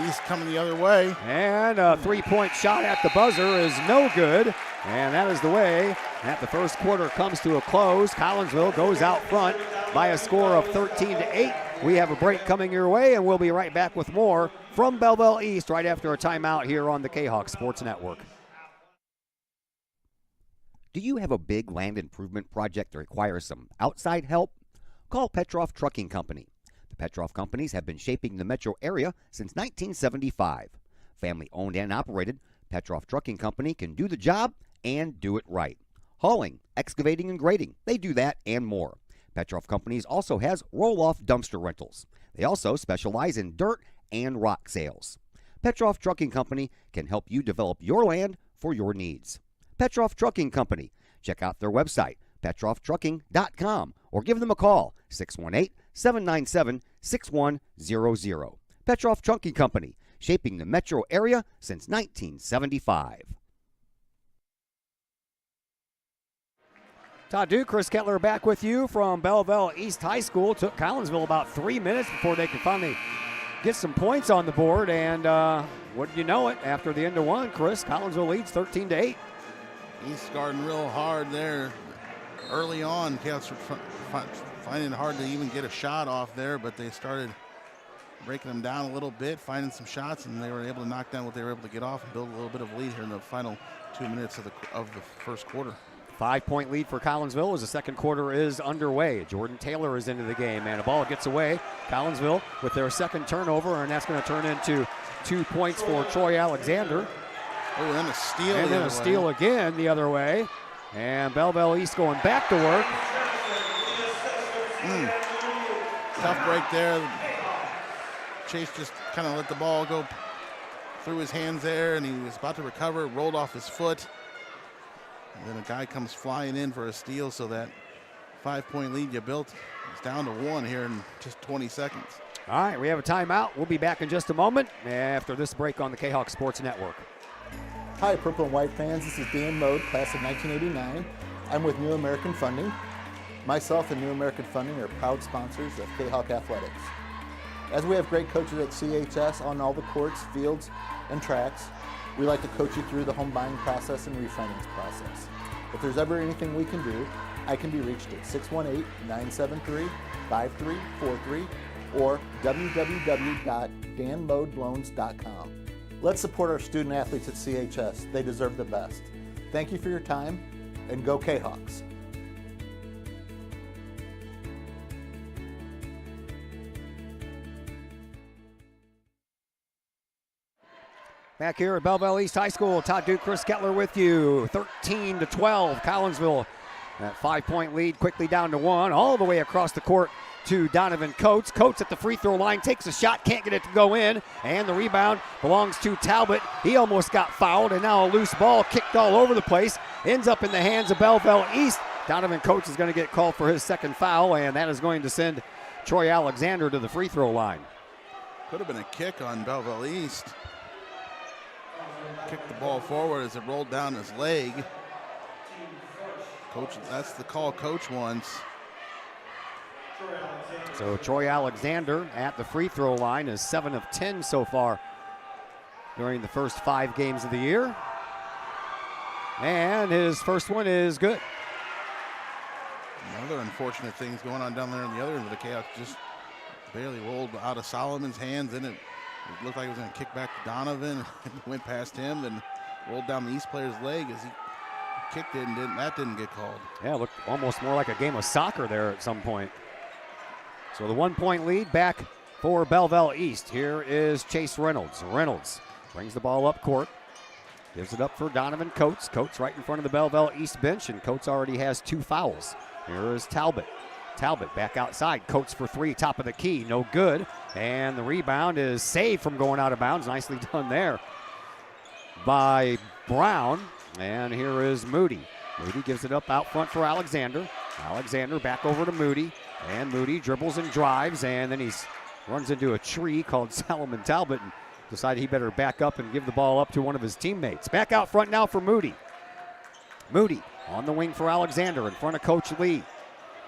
S10: East coming the other way.
S5: And a three-point shot at the buzzer is no good. And that is the way that the first quarter comes to a close. Collinsville goes out front by a score of 13-8. We have a break coming your way, and we'll be right back with more from Belleville East right after a timeout here on the Kahok Sports Network. Do you have a big land improvement project that requires some outside help? Call Petroff Trucking Company. The Petroff Companies have been shaping the metro area since 1975. Family owned and operated, Petroff Trucking Company can do the job and do it right. Hauling, excavating, and grading, they do that and more. Petroff Companies also has roll-off dumpster rentals. They also specialize in dirt and rock sales. Petroff Trucking Company can help you develop your land for your needs. Petroff Trucking Company. Check out their website, petrofftrucking.com, or give them a call, 618-797-6100. Petroff Trucking Company, shaping the metro area since 1975. Todd Duke, Chris Kettler back with you from Belleville East High School. Took Collinsville about 3 minutes before they could finally get some points on the board. And wouldn't you know it, after the end of one, Chris, Collinsville leads 13-8.
S10: East guarding real hard there early on. Cats were finding it hard to even get a shot off there, but they started breaking them down a little bit, finding some shots, and they were able to knock down what they were able to get off and build a little bit of lead here in the final 2 minutes of the first quarter.
S5: 5-point lead for Collinsville as the second quarter is underway. Jordan Taylor is into the game, and a ball gets away. Collinsville with their second turnover, and that's going to turn into 2 points for Troy Alexander.
S10: Oh, and then a steal.
S5: And then a steal again the other way. And Belleville East going back to work.
S10: Tough break there. Chase just kind of let the ball go through his hands there, and he was about to recover, rolled off his foot. And then a guy comes flying in for a steal, so that 5-point lead you built is down to 1 here in just 20 seconds.
S5: All right, we have a timeout. We'll be back in just a moment after this break on the Kahok Sports Network.
S11: Hi, Purple and White fans. This is Dan Mode, class of 1989. I'm with New American Funding. Myself and New American Funding are proud sponsors of Kahok Athletics. As we have great coaches at CHS on all the courts, fields, and tracks, we like to coach you through the home buying process and refinance process. If there's ever anything we can do, I can be reached at 618-973-5343 or www.danmodeloans.com. Let's support our student athletes at CHS. They deserve the best. Thank you for your time, and go Kahawks.
S5: Back here at Belleville East High School, Todd Duke, Chris Kettler with you. 13-12, Collinsville, that 5-point lead quickly down to 1, all the way across the court to Donovan Coates. Coates at the free throw line, takes a shot, can't get it to go in, and the rebound belongs to Talbot. He almost got fouled, and now a loose ball kicked all over the place, ends up in the hands of Belleville East. Donovan Coates is going to get called for his second foul, and that is going to send Troy Alexander to the free throw line.
S10: Could have been a kick on Belleville East. Kicked the ball forward as it rolled down his leg. Coach, that's the call Coach wants.
S5: So Troy Alexander at the free throw line is 7 of 10 so far during the first 5 games of the year. And his first one is good.
S10: Another unfortunate things going on down there on the other end of the Kahawks, just barely rolled out of Solomon's hands, and it looked like it was going to kick back to Donovan. Went past him, then rolled down the East player's leg as he kicked it, and that didn't get called.
S5: Yeah, it looked almost more like a game of soccer there at some point. So the 1-point lead back for Belleville East. Here is Chase Reynolds. Reynolds brings the ball up court, gives it up for Donovan Coates. Coates right in front of the Belleville East bench, and Coates already has 2 fouls. Here is Talbot. Talbot back outside. Coates for 3, top of the key, no good. And the rebound is saved from going out of bounds. Nicely done there by Brown. And here is Moody. Moody gives it up out front for Alexander. Alexander back over to Moody. And Moody dribbles and drives, and then he runs into a tree called Solomon Talbot and decided he better back up and give the ball up to one of his teammates. Back out front now for Moody. Moody on the wing for Alexander in front of Coach Lee.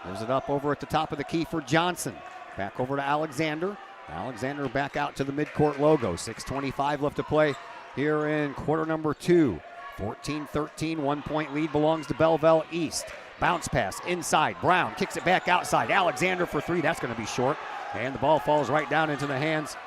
S5: Gives it up over at the top of the key for Johnson. Back over to Alexander. Alexander back out to the midcourt logo. 6:25 left to play here in quarter number 2. 14-13, 1-point lead belongs to Belleville East. Bounce pass inside. Brown kicks it back outside. Alexander for 3. That's going to be short. And the ball falls right down into the hands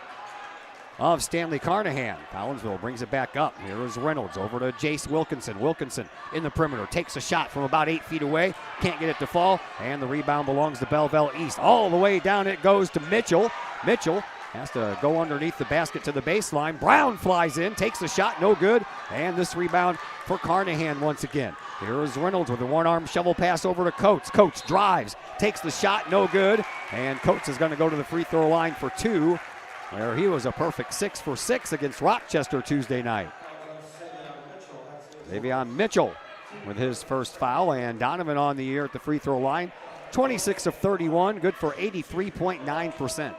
S5: of Stanley Carnahan. Collinsville brings it back up. Here is Reynolds over to Jace Wilkinson. Wilkinson in the perimeter. Takes a shot from about 8 feet away. Can't get it to fall. And the rebound belongs to Belleville East. All the way down it goes to Mitchell. Mitchell has to go underneath the basket to the baseline. Brown flies in. Takes a shot. No good. And this rebound for Carnahan once again. Here is Reynolds with a one-arm shovel pass over to Coates. Coates drives. Takes the shot. No good. And Coates is going to go to the free throw line for 2. Where he was a perfect 6 for 6 against Rochester Tuesday night. Davion Mitchell with his first foul, and Donovan on the year at the free throw line. 26 of 31, good for 83.9%.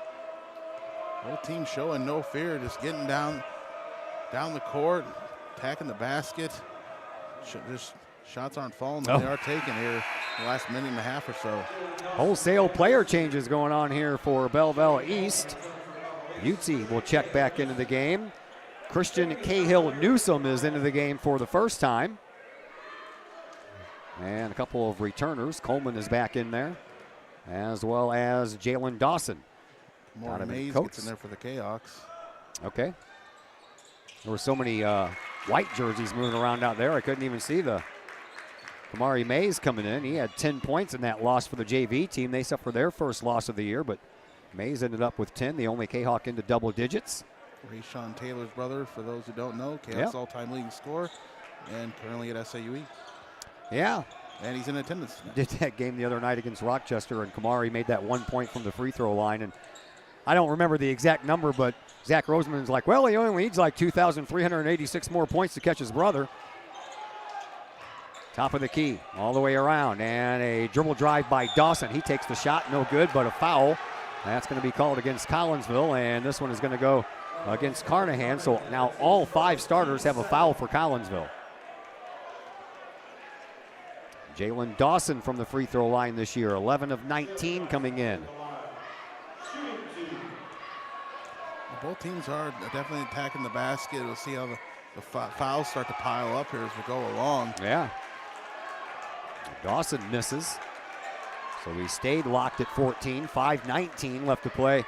S10: Both teams showing no fear, just getting down the court, attacking the basket. Just shots aren't falling, but they are taken here the last minute and a half or so.
S5: Wholesale player changes going on here for Belleville East. Utsi will check back into the game. Christian Cahill Newsom is into the game for the first time. And a couple of returners. Coleman is back in there, as well as Jalen Dawson.
S10: More Mays gets in there for the Kahawks.
S5: Okay. There were so many white jerseys moving around out there, I couldn't even see the Kamari Mays coming in. He had 10 points in that loss for the JV team. They suffered their first loss of the year, but Mays ended up with 10, the only Kahawk into double digits.
S10: Rayshawn Taylor's brother, for those who don't know, Kahawk's all-time leading scorer, and currently at SAUE.
S5: Yeah.
S10: And he's in attendance.
S5: Did that game the other night against Rochester, and Kamari made that 1 point from the free throw line. And I don't remember the exact number, but Zach Roseman's like, well, he only needs like 2,386 more points to catch his brother. Top of the key, all the way around, and a dribble drive by Dawson. He takes the shot, no good, but a foul. That's going to be called against Collinsville, and this one is going to go against Carnahan. So now all 5 starters have a foul for Collinsville. Jalen Dawson from the free throw line this year, 11 of 19 coming in.
S10: Both teams are definitely attacking the basket. We'll see how the fouls start to pile up here as we go along.
S5: Yeah. Dawson misses. So we stayed locked at 14. 5:19 left to play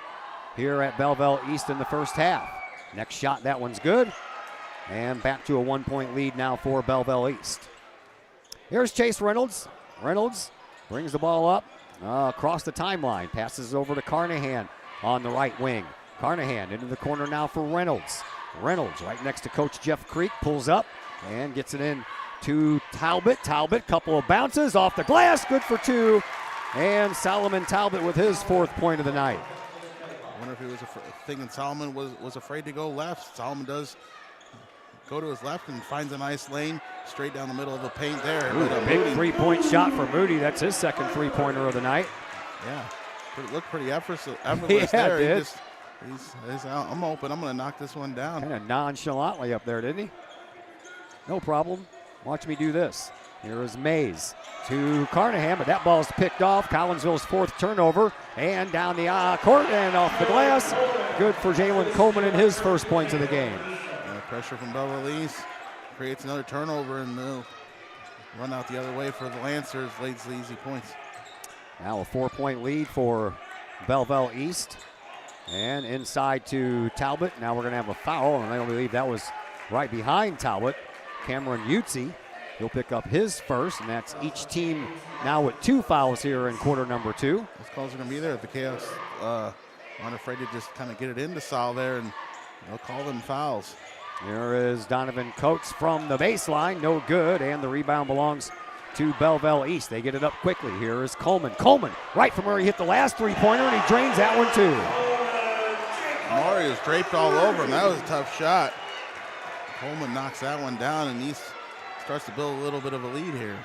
S5: here at Belleville East in the first half. Next shot, that one's good. And back to a 1-point lead now for Belleville East. Here's Chase Reynolds. Reynolds brings the ball up across the timeline. Passes over to Carnahan on the right wing. Carnahan into the corner now for Reynolds. Reynolds right next to Coach Jeff Creek. Pulls up and gets it in to Talbot. Talbot, couple of bounces off the glass. Good for two. And Solomon Talbot with his 4th point of the night.
S10: I wonder if he was thinking Solomon was afraid to go left. Solomon does go to his left and finds a nice lane straight down the middle of the paint there.
S5: Ooh, a big 3-point shot for Moody. That's his second 3-pointer of the night.
S10: Yeah, looked pretty effortless
S5: Yeah,
S10: there.
S5: it did.
S10: He's out. I'm open. I'm going to knock this one down.
S5: Kind of nonchalantly up there, didn't he? No problem. Watch me do this. Here is Mays to Carnahan, but that ball's picked off. Collinsville's 4th turnover. And down the court and off the glass. Good for Jalen Coleman in his first points of the game.
S10: Pressure from Belleville East creates another turnover, and they'll run out the other way for the Lancers. Leads the easy points.
S5: Now a 4-point lead for Belleville East. And inside to Talbot. Now we're going to have a foul, and I believe that was right behind Talbot. Cameron Utzi, he'll pick up his first, and that's each team now with 2 fouls here in quarter number 2.
S10: Those calls are going to be there if the Chaos aren't afraid to just kind of get it into Sal there, and they'll call them fouls.
S5: Here is Donovan Coates from the baseline, no good, and the rebound belongs to Belleville East. They get it up quickly. Here is Coleman. Coleman, right from where he hit the last 3-pointer, and he drains that one too.
S10: Mario's draped all over him. That was a tough shot. Coleman knocks that one down, and East starts to build a little bit of a lead here.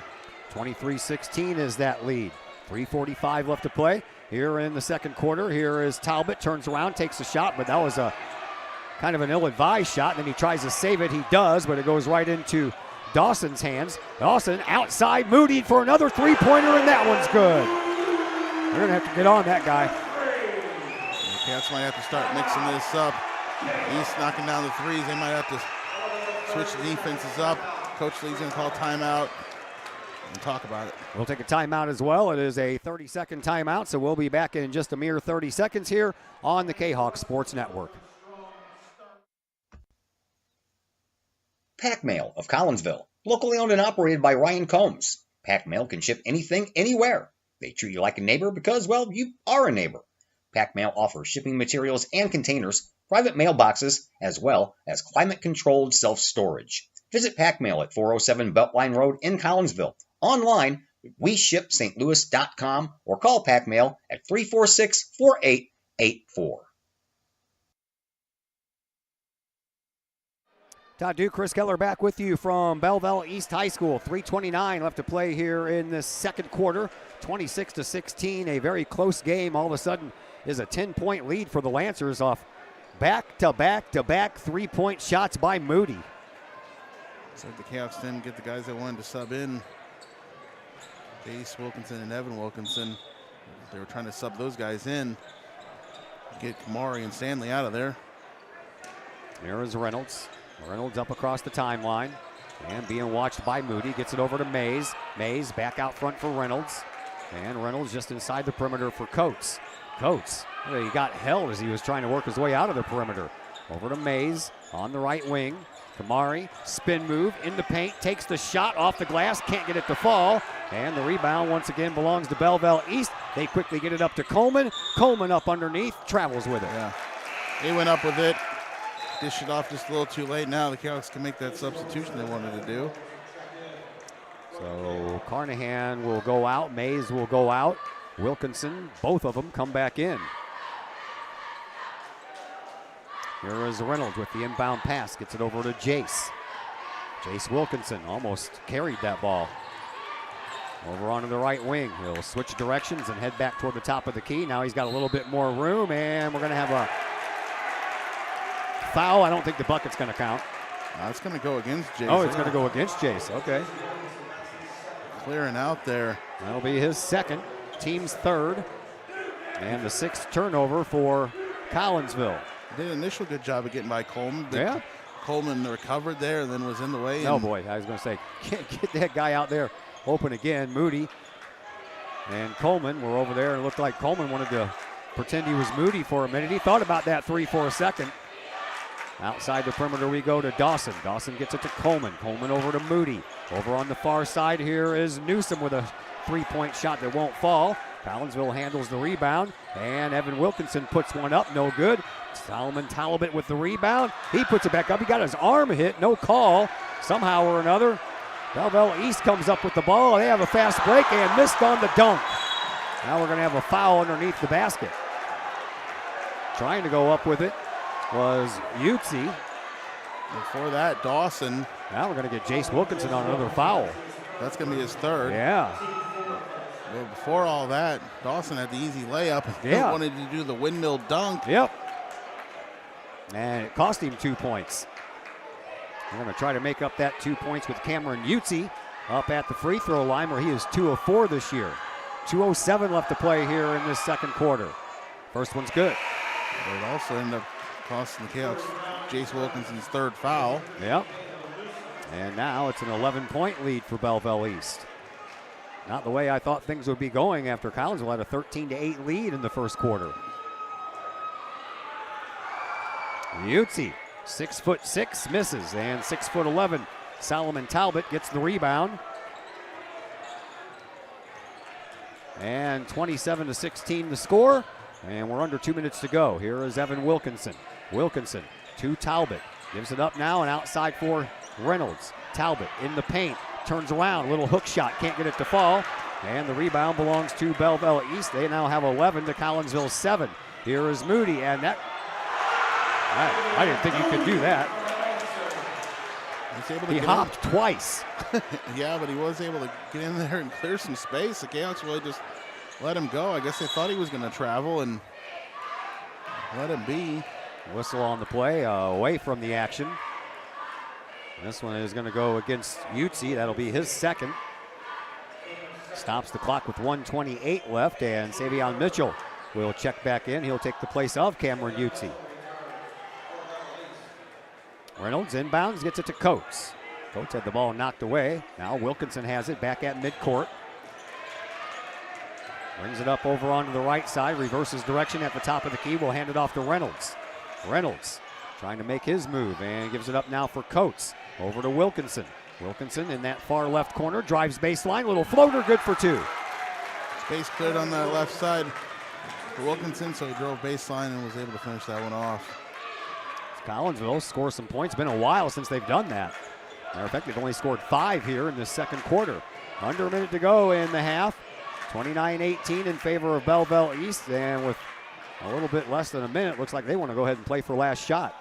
S5: 23-16 is that lead. 3:45 left to play here in the second quarter. Here is Talbot, turns around, takes a shot, but that was a kind of an ill-advised shot. Then he tries to save it. He does, but it goes right into Dawson's hands. Dawson outside, Moody for another 3-pointer, and that one's good. We're going to have to get on that guy.
S10: The Cats might have to start mixing this up. East knocking down the threes. They might have to switch the defenses up. Coach Lee's going to call timeout and talk about it.
S5: We'll take a timeout as well. It is a 30-second timeout, so we'll be back in just a mere 30 seconds here on the Kahok Sports Network.
S12: Pack Mail of Collinsville, locally owned and operated by Ryan Combs. Pack Mail can ship anything, anywhere. They treat you like a neighbor because, well, you are a neighbor. Pack Mail offers shipping materials and containers, private mailboxes, as well as climate-controlled self-storage. Visit Pack Mail at 407 Beltline Road in Collinsville. Online, WeShipSt.Louis.com or call Pack Mail at 346-4884.
S5: Todd Duke, Chris Keller back with you from Belleville East High School. 3:29 left to play here in the second quarter. 26-16, a very close game. All of a sudden is a 10-point lead for the Lancers off back-to-back-to-back 3-point shots by Moody.
S10: So the Cavs didn't get the guys that wanted to sub in. Ace Wilkinson and Evan Wilkinson. They were trying to sub those guys in. Get Kamari and Stanley out of there.
S5: There is Reynolds. Reynolds up across the timeline and being watched by Moody. Gets it over to Mays. Mays back out front for Reynolds. And Reynolds just inside the perimeter for Coates. Coates, he got held as he was trying to work his way out of the perimeter. Over to Mays on the right wing. Kamari, spin move, in the paint, takes the shot off the glass, can't get it to fall. And the rebound once again belongs to Belleville East. They quickly get it up to Coleman. Coleman up underneath, travels with it.
S10: Yeah, he went up with it. Dished it off just a little too late. Now the Cowboys can make that substitution they wanted to do.
S5: So Carnahan will go out, Mays will go out. Wilkinson, both of them come back in. Here is Reynolds with the inbound pass, gets it over to Jace. Jace Wilkinson almost carried that ball. Over onto the right wing. He'll switch directions and head back toward the top of the key. Now he's got a little bit more room, and we're going to have a foul. I don't think the bucket's going to count.
S10: It's going to go against Jace.
S5: Oh, it's going to go against Jace. Okay.
S10: Clearing out there.
S5: That'll be his second, team's third, and the sixth turnover for Collinsville.
S10: did an initial good job of getting by Coleman.
S5: Yeah.
S10: Coleman recovered there and then was in the way.
S5: Oh, boy, I was going to say, can't get that guy out there open again. Moody and Coleman were over there, and it looked like Coleman wanted to pretend he was Moody for a minute. He thought about that 3 for a second. Outside the perimeter we go to Dawson. Dawson gets it to Coleman. Coleman over to Moody. Over on the far side here is Newsom with a 3-point shot that won't fall. Collinsville handles the rebound, and Evan Wilkinson puts one up, no good. Solomon Talbot with the rebound. He puts it back up. He got his arm hit, no call. Somehow or another, Belleville East comes up with the ball. They have a fast break and missed on the dunk. Now we're going to have a foul underneath the basket. Trying to go up with it was Utsi.
S10: Before that, Dawson.
S5: Now we're going to get Jace Wilkinson on another foul.
S10: That's going to be his third.
S5: Yeah.
S10: Well, before all that, Dawson had the easy layup.
S5: Yeah.
S10: He wanted to do the windmill dunk.
S5: Yep. And it cost him 2 points. We're going to try to make up that 2 points with Cameron Utsi up at the free throw line, where he is 2 of 4 this year. 2:07 left to play here in this second quarter. First one's good.
S10: But it also ended up costing the Canucks Jace Wilkinson's third foul.
S5: Yep. And now it's an 11-point lead for Belleville East. Not the way I thought things would be going after Collinsville had a 13-8 lead in the first quarter. Utsi, 6'6", misses, and 6'11", Solomon Talbot gets the rebound. And 27-16 the score, and we're under 2 minutes to go. Here is Evan Wilkinson. Wilkinson to Talbot, gives it up now and outside for Reynolds. Talbot in the paint, turns around, little hook shot, can't get it to fall. And the rebound belongs to Belleville East. They now have 11 to Collinsville 7. Here is Moody, and that, I didn't think he could do that. He hopped twice.
S10: Yeah, but he was able to get in there and clear some space. The Canucks really just let him go. I guess they thought he was going to travel and let him be.
S5: Whistle on the play, away from the action. This one is going to go against Utsi. That'll be his second. Stops the clock with 1:28 left, and Savion Mitchell will check back in. He'll take the place of Cameron Utsi. Reynolds inbounds, gets it to Coates. Coates had the ball knocked away. Now Wilkinson has it back at midcourt. Brings it up over onto the right side, reverses direction at the top of the key. We'll hand it off to Reynolds. Reynolds trying to make his move and gives it up now for Coates. Over to Wilkinson. Wilkinson in that far left corner, drives baseline, little floater, good for 2.
S10: Space cleared on the left side for Wilkinson, so he drove baseline and was able to finish that one off.
S5: Collinsville scores some points. Been a while since they've done that. Matter of fact, they've only scored 5 here in the second quarter. Under a minute to go in the half. 29-18 in favor of Belleville East, and with a little bit less than a minute, looks like they want to go ahead and play for last shot.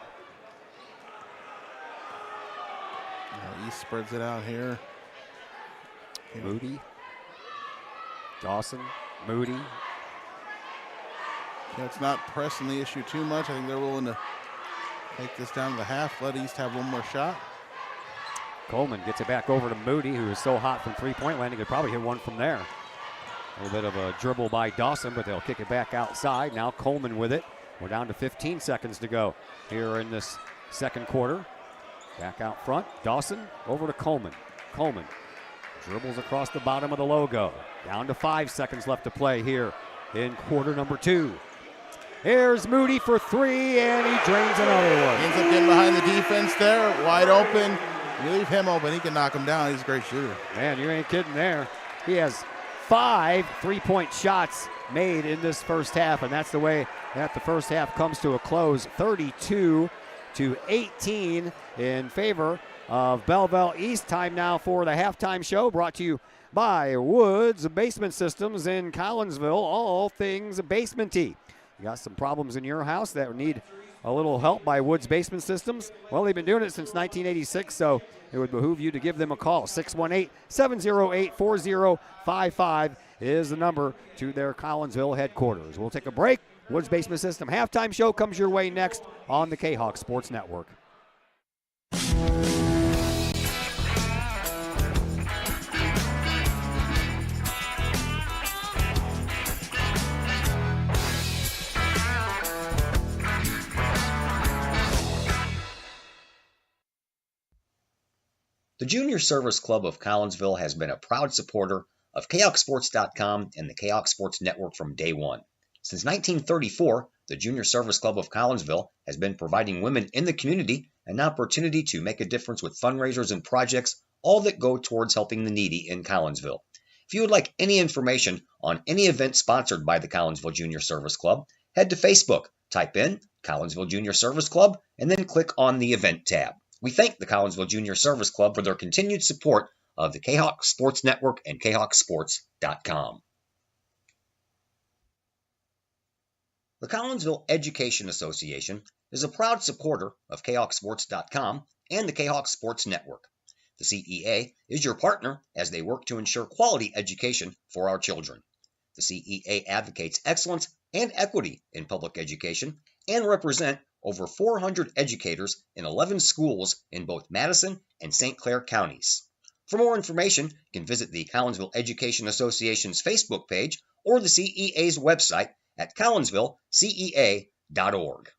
S10: East spreads it out here.
S5: Moody. Dawson. Moody.
S10: Yeah, it's not pressing the issue too much. I think they're willing to take this down to the half, let East have one more shot.
S5: Coleman gets it back over to Moody, who is so hot from three-point land, he could probably hit one from there. A little bit of a dribble by Dawson, but they'll kick it back outside. Now Coleman with it. We're down to 15 seconds to go here in this second quarter. Back out front, Dawson over to Coleman. Coleman dribbles across the bottom of the logo. Down to 5 seconds left to play here in quarter number 2. Here's Moody for 3, and he drains another one.
S10: Ends up getting behind the defense there, wide open. You leave him open, he can knock him down. He's a great shooter.
S5: Man, you ain't kidding there. He has 5 3-point shots made in this first half, and that's the way that the first half comes to a close. 32-18 in favor of Belleville East. Time now for the halftime show, brought to you by Woods Basement Systems in Collinsville. All things basement-y. You got some problems in your house that need a little help by Woods Basement Systems? Well, they've been doing it since 1986, so it would behoove you to give them a call. 618-708-4055 is the number to their Collinsville headquarters. We'll take a break. Woods Basement System halftime show comes your way next on the Kahok Sports Network.
S12: The Junior Service Club of Collinsville has been a proud supporter of KahokSports.com and the Kahok Sports Network from day one. Since 1934, the Junior Service Club of Collinsville has been providing women in the community an opportunity to make a difference with fundraisers and projects, all that go towards helping the needy in Collinsville. If you would like any information on any event sponsored by the Collinsville Junior Service Club, head to Facebook, type in Collinsville Junior Service Club, and then click on the Event tab. We thank the Collinsville Junior Service Club for their continued support of the Kahok Sports Network and KahokSports.com. The Collinsville Education Association is a proud supporter of KahokSports.com and the Kahok Sports Network. The CEA is your partner as they work to ensure quality education for our children. The CEA advocates excellence and equity in public education and represent over 400 educators in 11 schools in both Madison and St. Clair counties. For more information, you can visit the Collinsville Education Association's Facebook page or the CEA's website at collinsvillecea.org.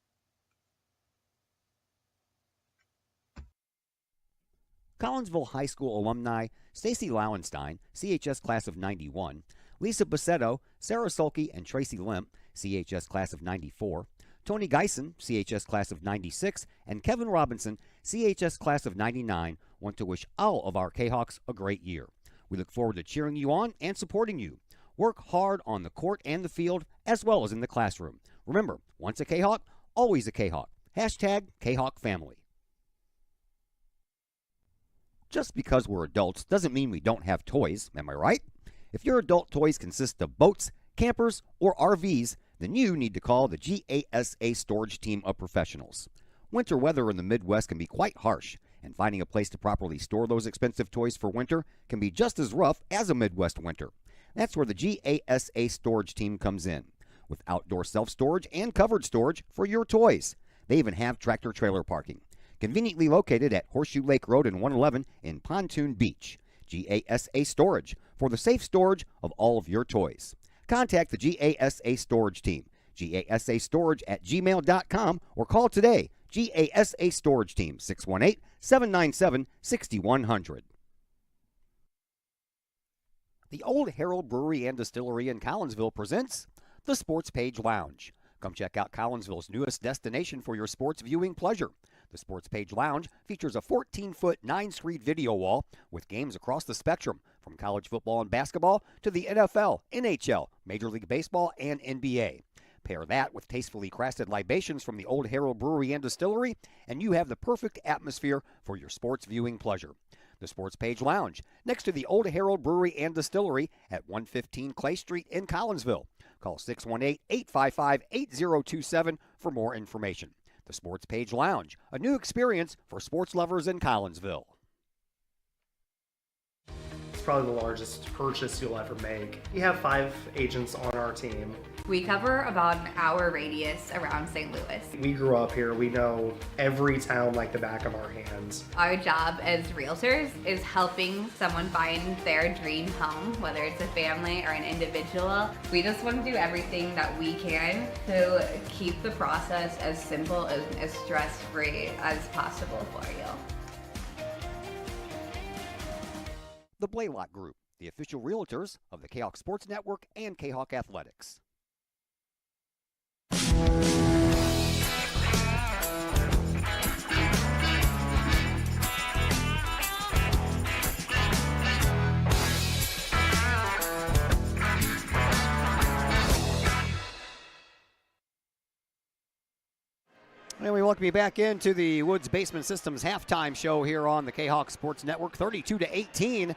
S5: Collinsville High School alumni Stacy Lauenstein, CHS class of 91, Lisa Bassetto, Sarah Sulke, and Tracy Limp, CHS class of 94, Tony Geisen, CHS class of 96, and Kevin Robinson, CHS class of 99, want to wish all of our Kahawks a great year. We look forward to cheering you on and supporting you. Work hard on the court and the field, as well as in the classroom. Remember, once a Kahawk, always a Kahawk. Hashtag Kahawk Family. Just because we're adults doesn't mean we don't have toys, am I right? If your adult toys consist of boats, campers, or RVs, then you need to call the GASA storage team of professionals. Winter weather in the Midwest can be quite harsh, and finding a place to properly store those expensive toys for winter can be just as rough as a Midwest winter. That's where the GASA storage team comes in, with outdoor self-storage and covered storage for your toys. They even have tractor-trailer parking, conveniently located at Horseshoe Lake Road and 111 in Pontoon Beach. GASA Storage, for the safe storage of all of your toys. Contact the GASA Storage team, gasastorage@gmail.com, or call today, GASA Storage Team, 618-797-6100. The Old Herald Brewery and Distillery in Collinsville presents the Sports Page Lounge. Come check out Collinsville's newest destination for your sports viewing pleasure. The Sports Page Lounge features a 14-foot, 9-screen video wall with games across the spectrum, from college football and basketball to the NFL, NHL, Major League Baseball, and NBA. Pair that with tastefully crafted libations from the Old Herald Brewery and Distillery, and you have the perfect atmosphere for your sports viewing pleasure. The Sports Page Lounge, next to the Old Herald Brewery and Distillery at 115 Clay Street in Collinsville. Call 618-855-8027 for more information. The Sports Page Lounge, a new experience for sports lovers in Collinsville.
S13: It's probably the largest purchase you'll ever make. We have 5 agents on our team.
S14: We cover about an hour radius around St. Louis.
S13: We grew up here. We know every town like the back of our hands.
S14: Our job as realtors is helping someone find their dream home, whether it's a family or an individual. We just want to do everything that we can to keep the process as simple and as stress-free as possible for you.
S5: The Blaylock Group, the official realtors of the Kahok Sports Network and Kahok Athletics. And we welcome you back into the Woods Basement Systems halftime show here on the Kahok Sports Network. 32-18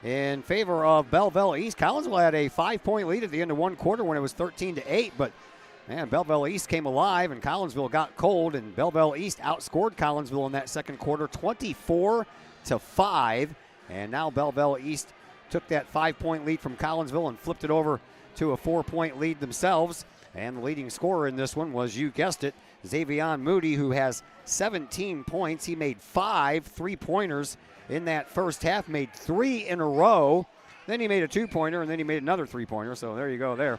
S5: in favor of Belleville East. Collinsville had a 5-point lead at the end of one quarter when it was 13-8, but man, Belleville East came alive and Collinsville got cold, and Belleville East outscored Collinsville in that second quarter 24-5. And now Belleville East took that 5-point lead from Collinsville and flipped it over to a 4-point lead themselves. And the leading scorer in this one was, you guessed it, Xavion Moody, who has 17 points. He made 5 3-pointers in that first half, made 3 in a row. Then he made a 2-pointer, and then he made another 3-pointer. So there you go there.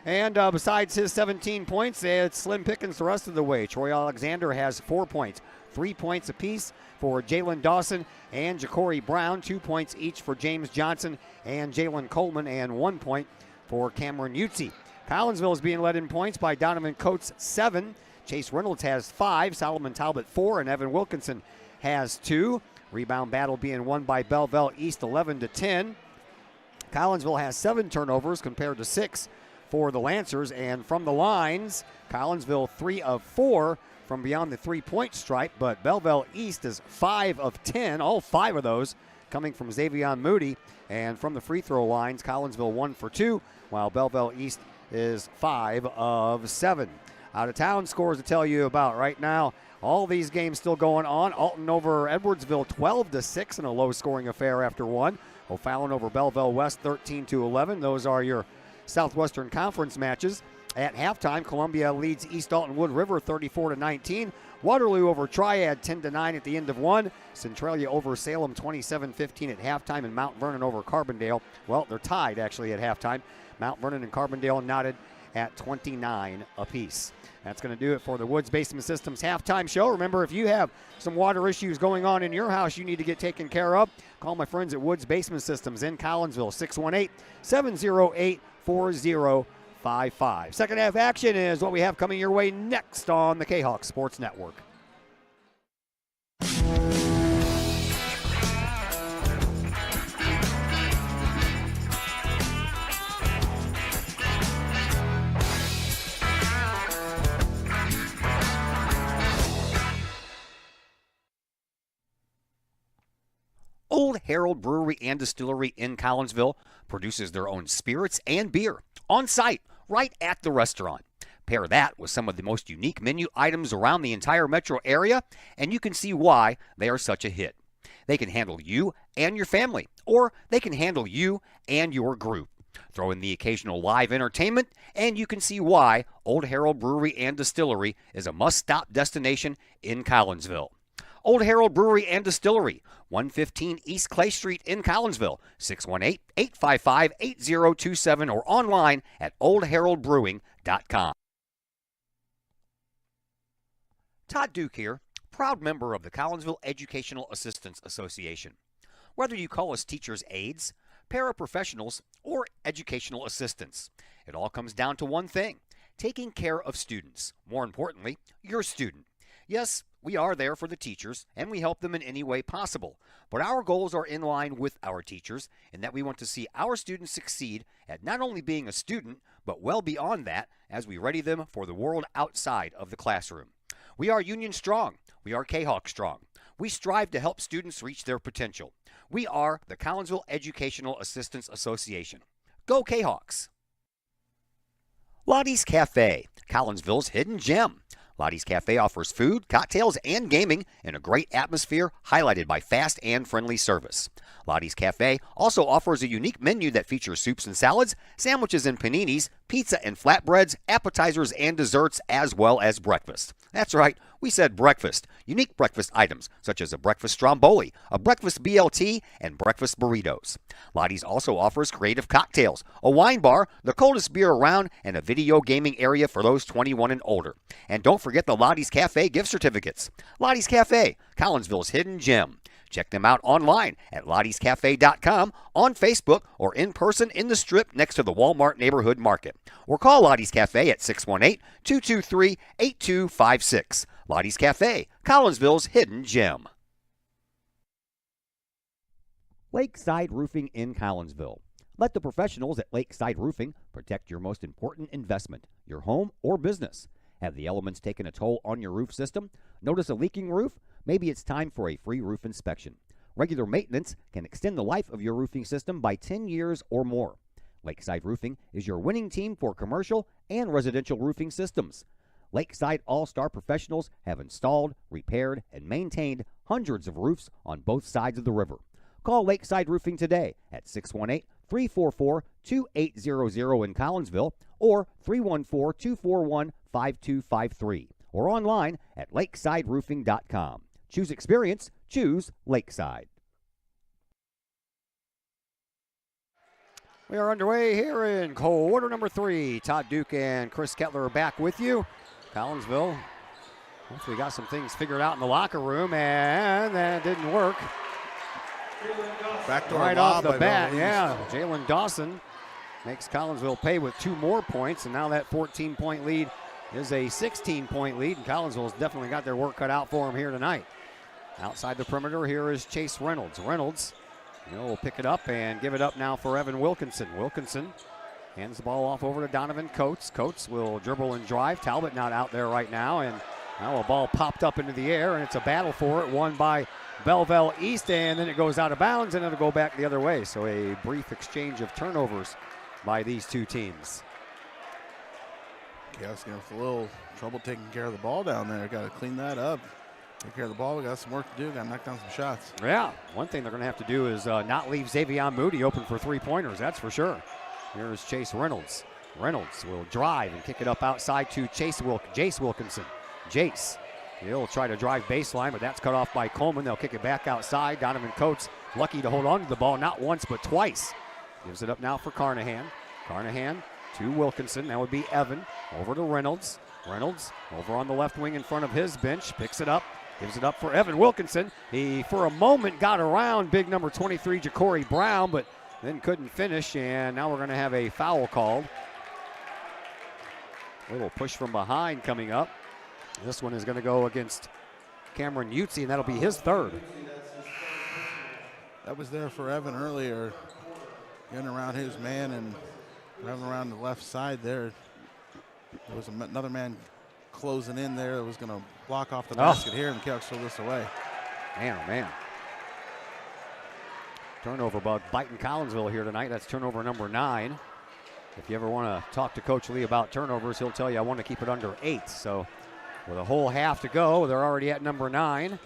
S5: And besides his 17 points, it's slim pickings the rest of the way. Troy Alexander has 4 points, 3 points apiece for Jalen Dawson and Ja'Cory Brown, 2 points each for James Johnson and Jalen Coleman, and 1 point for Cameron Utzi. Collinsville is being led in points by Donovan Coates, 7. Chase Reynolds has 5, Solomon Talbot 4, and Evan Wilkinson has 2. Rebound battle being won by Belleville East 11-10. Collinsville has 7 turnovers compared to 6 for the Lancers, and from the lines, Collinsville 3 of 4 from beyond the 3-point stripe, but Belleville East is 5 of 10, all 5 of those coming from Xavion Moody, and from the free throw lines, Collinsville 1 for 2, while Belleville East is 5 of 7. Out of town scores to tell you about right now. All these games still going on. Alton over Edwardsville 12-6 in a low-scoring affair after 1. O'Fallon over Belleville West 13-11. Those are your Southwestern Conference matches. At halftime, Columbia leads East Alton Wood River 34-19. Waterloo over Triad 10-9 at the end of 1. Centralia over Salem 27-15 at halftime, and Mount Vernon over Carbondale. Well, they're tied actually at halftime. Mount Vernon and Carbondale knotted at 29 apiece. That's going to do it for the Woods Basement Systems halftime show. Remember, if you have some water issues going on in your house you need to get taken care of, call my friends at Woods Basement Systems in Collinsville, 618-708-4055. Second half action is what we have coming your way next on the Kahok Sports Network. Old Herald Brewery and Distillery in Collinsville produces their own spirits and beer on site right at the restaurant. Pair that with some of the most unique menu items around the entire metro area, and you can see why they are such a hit. They can handle you and your family, or they can handle you and your group. Throw in the occasional live entertainment, and you can see why Old Herald Brewery and Distillery is a must-stop destination in Collinsville. Old Herald Brewery and Distillery, 115 East Clay Street in Collinsville, 618-855-8027, or online at oldheraldbrewing.com. Todd Duke here, proud member of the Collinsville Educational Assistance Association. Whether you call us teachers' aides, paraprofessionals, or educational assistants, it all comes down to one thing: taking care of students. More importantly, your student. Yes, we are there for the teachers, and we help them in any way possible. But our goals are in line with our teachers, in that we want to see our students succeed at not only being a student, but well beyond that as we ready them for the world outside of the classroom. We are Union Strong. We are Kahok Strong. We strive to help students reach their potential. We are the Collinsville Educational Assistance Association. Go Kahawks! Lottie's Cafe, Collinsville's hidden gem. Lottie's Cafe offers food, cocktails, and gaming in a great atmosphere highlighted by fast and friendly service. Lottie's Cafe also offers a unique menu that features soups and salads, sandwiches and paninis, pizza and flatbreads, appetizers and desserts, as well as breakfast. That's right, we said breakfast. Unique breakfast items such as a breakfast stromboli, a breakfast BLT, and breakfast burritos. Lottie's also offers creative cocktails, a wine bar, the coldest beer around, and a video gaming area for those 21 and older. And don't forget the Lottie's Cafe gift certificates. Lottie's Cafe, Collinsville's hidden gem. Check them out online at lottiescafe.com, on Facebook, or in person in the Strip next to the Walmart Neighborhood Market. Or call Lottie's Cafe at 618-223-8256. Lottie's Cafe, Collinsville's hidden gem. Lakeside Roofing in Collinsville. Let the professionals at Lakeside Roofing protect your most important investment, your home or business. Have the elements taken a toll on your roof system? Notice a leaking roof? Maybe it's time for a free roof inspection. Regular maintenance can extend the life of your roofing system by 10 years or more. Lakeside Roofing is your winning team for commercial and residential roofing systems. Lakeside All-Star professionals have installed, repaired, and maintained hundreds of roofs on both sides of the river. Call Lakeside Roofing today at 618-344-2800 in Collinsville or 314-241-5253 or online at lakesideroofing.com. Choose experience, choose Lakeside. We are underway here in quarter number 3. Todd Duke and Chris Kettler are back with you. Collinsville hopefully got some things figured out in the locker room, and that didn't work.
S10: Backdoor
S5: right
S10: lob
S5: off the
S10: by
S5: bat,
S10: Belleville.
S5: yeah. Jalen Dawson makes Collinsville pay with 2 more points, and now that 14-point lead is a 16-point lead, and Collinsville's definitely got their work cut out for them here tonight. Outside the perimeter, here is Chase Reynolds. Reynolds will pick it up and give it up now for Evan Wilkinson. Wilkinson hands the ball off over to Donovan Coates. Coates will dribble and drive. Talbot not out there right now, and now a ball popped up into the air, and it's a battle for it, won by Belleville East, and then it goes out of bounds, and it'll go back the other way. So a brief exchange of turnovers by these two teams.
S10: Chaos gonna have a little trouble taking care of the ball down there. Got to clean that up. Take care of the ball. We got some work to do. Got to knock down some shots.
S5: Yeah, one thing they're going to have to do is not leave Xavier Moody open for 3-pointers. That's for sure. Here is Chase Reynolds. Reynolds will drive and kick it up outside to Jace Wilkinson. Jace, he'll try to drive baseline, but that's cut off by Coleman. They'll kick it back outside. Donovan Coates lucky to hold on to the ball, not once but twice. Gives it up now for Carnahan. Carnahan to Wilkinson. That would be Evan. Over to Reynolds. Reynolds over on the left wing in front of his bench. Picks it up. Gives it up for Evan Wilkinson. He, for a moment, got around big number 23, Ja'Cory Brown, but then couldn't finish, and now we're going to have a foul called. A little push from behind coming up. This one is going to go against Cameron Utsi, and that'll be his 3rd.
S10: That was there for Evan earlier. Getting around his man and running around the left side there. There was another man closing in there that was going to block off the basket here, and the Cowboys throw this away.
S5: Man, oh man. Turnover bug biting Collinsville here tonight. That's turnover number 9. If you ever want to talk to Coach Lee about turnovers, he'll tell you I want to keep it under 8. So with a whole half to go, they're already at number 9.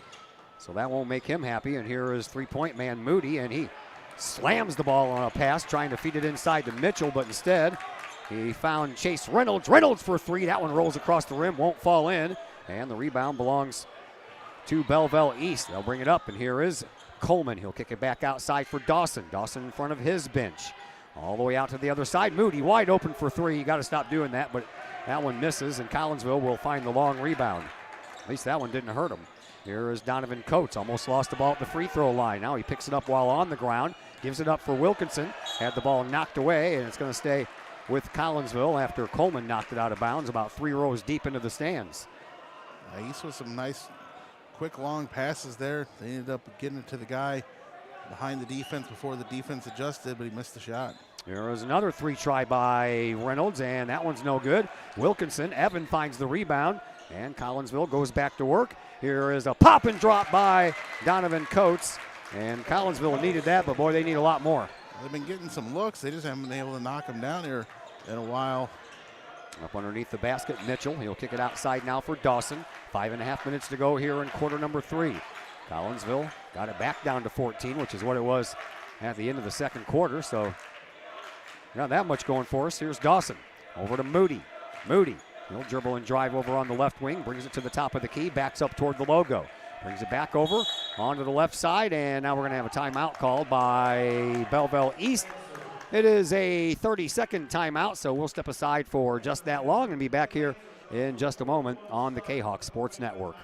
S5: So that won't make him happy. And here is 3-point man Moody, and he slams the ball on a pass, trying to feed it inside to Mitchell, but instead he found Chase Reynolds. Reynolds for 3. That one rolls across the rim, won't fall in. And the rebound belongs to Belleville East. They'll bring it up, and here is Coleman. He'll kick it back outside for Dawson. Dawson in front of his bench. All the way out to the other side. Moody wide open for 3. You got to stop doing that, but that one misses, and Collinsville will find the long rebound. At least that one didn't hurt him. Here is Donovan Coates. Almost lost the ball at the free throw line. Now he picks it up while on the ground. Gives it up for Wilkinson. Had the ball knocked away, and it's going to stay with Collinsville after Coleman knocked it out of bounds about 3 rows deep into the stands.
S10: East with some nice, quick, long passes there. They ended up getting it to the guy behind the defense before the defense adjusted, but he missed the shot.
S5: Here is another 3 try by Reynolds, and that one's no good. Wilkinson, Evan finds the rebound, and Collinsville goes back to work. Here is a pop and drop by Donovan Coates, and Collinsville needed that, but boy, they need a lot more.
S10: They've been getting some looks. They just haven't been able to knock them down here in a while.
S5: Up underneath the basket, Mitchell. He'll kick it outside now for Dawson. 5.5 minutes to go here in quarter number 3. Collinsville got it back down to 14, which is what it was at the end of the second quarter. So not that much going for us. Here's Dawson over to Moody. Moody, he'll dribble and drive over on the left wing, brings it to the top of the key, backs up toward the logo. Brings it back over onto the left side, and now we're going to have a timeout called by Belleville East. It is a 30-second timeout, so we'll step aside for just that long and be back here in just a moment on the Kahok Sports Network.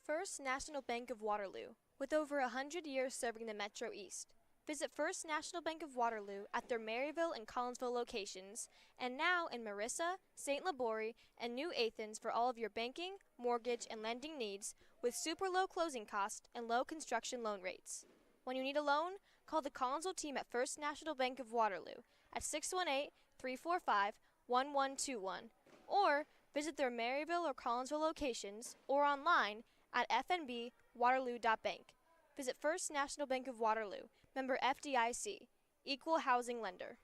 S15: First National Bank of Waterloo, with over 100 years serving the Metro East. Visit First National Bank of Waterloo at their Maryville and Collinsville locations, and now in Marissa, St. Laborie, and New Athens for all of your banking, mortgage, and lending needs with super low closing costs and low construction loan rates. When you need a loan, call the Collinsville team at First National Bank of Waterloo at 618-345-1121, or visit their Maryville or Collinsville locations or online at fnbwaterloo.bank. Visit First National Bank of Waterloo, member FDIC, equal housing lender.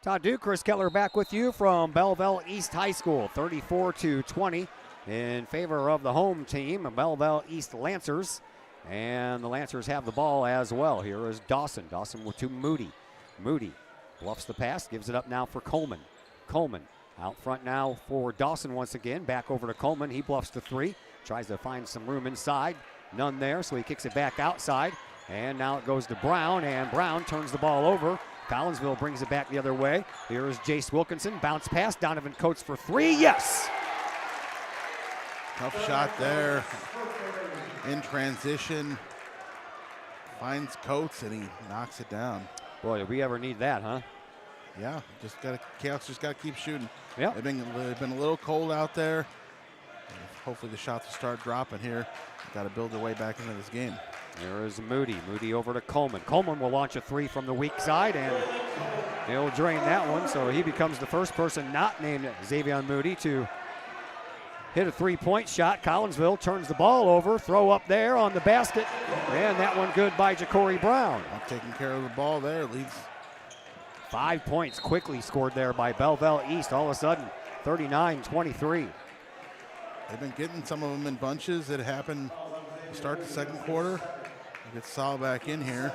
S5: Todd Duke, Chris Kettler back with you from Belleville East High School, 34-20 in favor of the home team, Belleville East Lancers. And the Lancers have the ball as well. Here is Dawson. Dawson to Moody. Moody bluffs the pass, gives it up now for Coleman. Coleman out front now for Dawson once again. Back over to Coleman. He bluffs the 3. Tries to find some room inside. None there, so he kicks it back outside. And now it goes to Brown, and Brown turns the ball over. Collinsville brings it back the other way. Here is Jace Wilkinson. Bounce pass. Donovan Coates for three. Yes!
S10: Tough shot there. In transition. Finds Coates, and he knocks it down.
S5: Boy, did we ever need that, huh?
S10: Yeah, Chaos just got to keep shooting.
S5: Yeah.
S10: They've been a little cold out there. Hopefully the shots will start dropping here. Got to build their way back into this game.
S5: There is Moody. Moody over to Coleman. Coleman will launch a three from the weak side, and he'll drain that one. So he becomes the first person not named Xavier Moody to hit a three-point shot. Collinsville turns the ball over. Throw up there on the basket. And that one good by Ja'Cory Brown.
S10: Not taking care of the ball there. Leads
S5: 5 points quickly scored there by Belleville East. All of a sudden, 39-23.
S10: They've been getting some of them in bunches. It happened to start the second quarter. Get Saul back in here.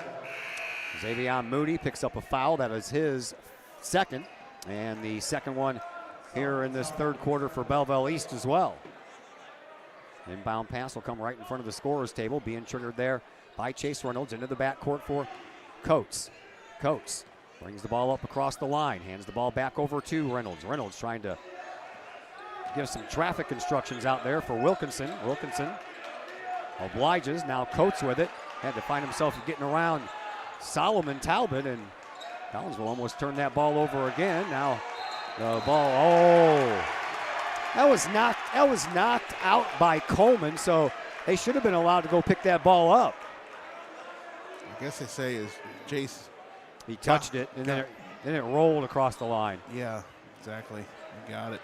S5: Xavier Moody picks up a foul. That is his second. And the second one here in this third quarter for Belleville East as well. Inbound pass will come right in front of the scorer's table, being triggered there by Chase Reynolds into the backcourt for Coates. Coates brings the ball up across the line, hands the ball back over to Reynolds. Reynolds trying to give some traffic instructions out there for Wilkinson. Wilkinson obliges. Now Coates with it. Had to find himself getting around Solomon Talbot, and Collinsville almost turned that ball over again. Now the ball, that was knocked out by Coleman, so they should have been allowed to go pick that ball up.
S10: I guess they say is Jace.
S5: He touched it, and then it rolled across the line.
S10: Yeah, exactly. You got it.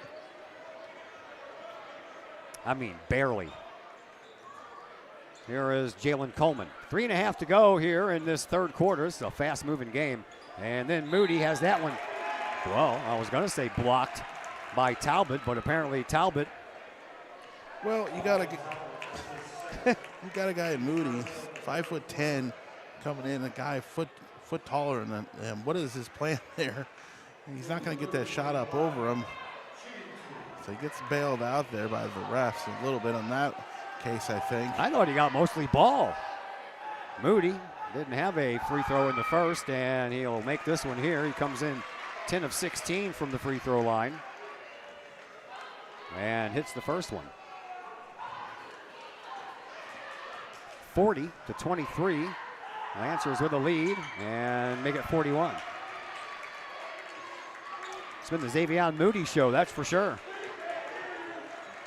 S5: I mean, barely. Here is Jalen Coleman. 3.5 to go here in this third quarter. It's a fast-moving game. And then Moody has that one. Well, I was going to say blocked by Talbot, but apparently Talbot.
S10: Well, you got a guy in Moody, 5'10", coming in, a guy foot taller than him. What is his plan there? He's not going to get that shot up over him. So he gets bailed out there by the refs a little bit on that case, I think.
S5: I thought he got mostly ball. Moody didn't have a free throw in the first, and he'll make this one here. He comes in 10 of 16 from the free throw line and hits the first one. 40-23. Lancers with a lead and make it 41. It's been the Xavier Moody show, that's for sure.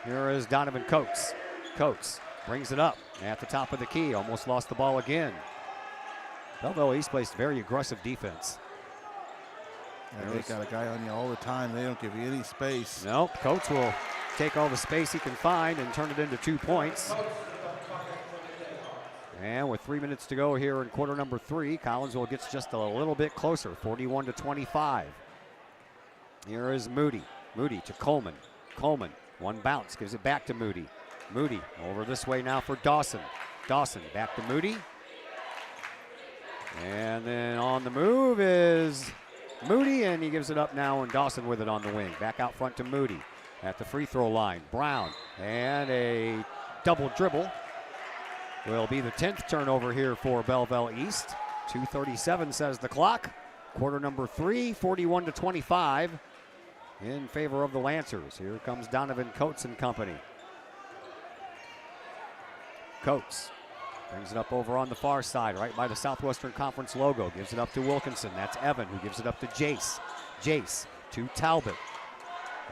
S5: Here is Donovan Coates. Coates brings it up at the top of the key. Almost lost the ball again. Belleville East plays very aggressive defense.
S10: Yeah, they got a guy on you all the time. They don't give you any space.
S5: Nope. Coates will take all the space he can find and turn it into 2 points. And with 3 minutes to go here in quarter number 3, Collinsville gets just a little bit closer, 41-25. Here is Moody. Moody to Coleman. Coleman, one bounce, gives it back to Moody. Moody over this way now for Dawson. Dawson back to Moody. And then on the move is Moody, and he gives it up now, and Dawson with it on the wing. Back out front to Moody at the free throw line. Brown, and a double dribble. Will be the 10th turnover here for Belleville East. 2:37 says the clock. Quarter number 3, 41-25 in favor of the Lancers. Here comes Donovan Coates and company. Coates brings it up over on the far side, right by the Southwestern Conference logo. Gives it up to Wilkinson. That's Evan, who gives it up to Jace. Jace to Talbot.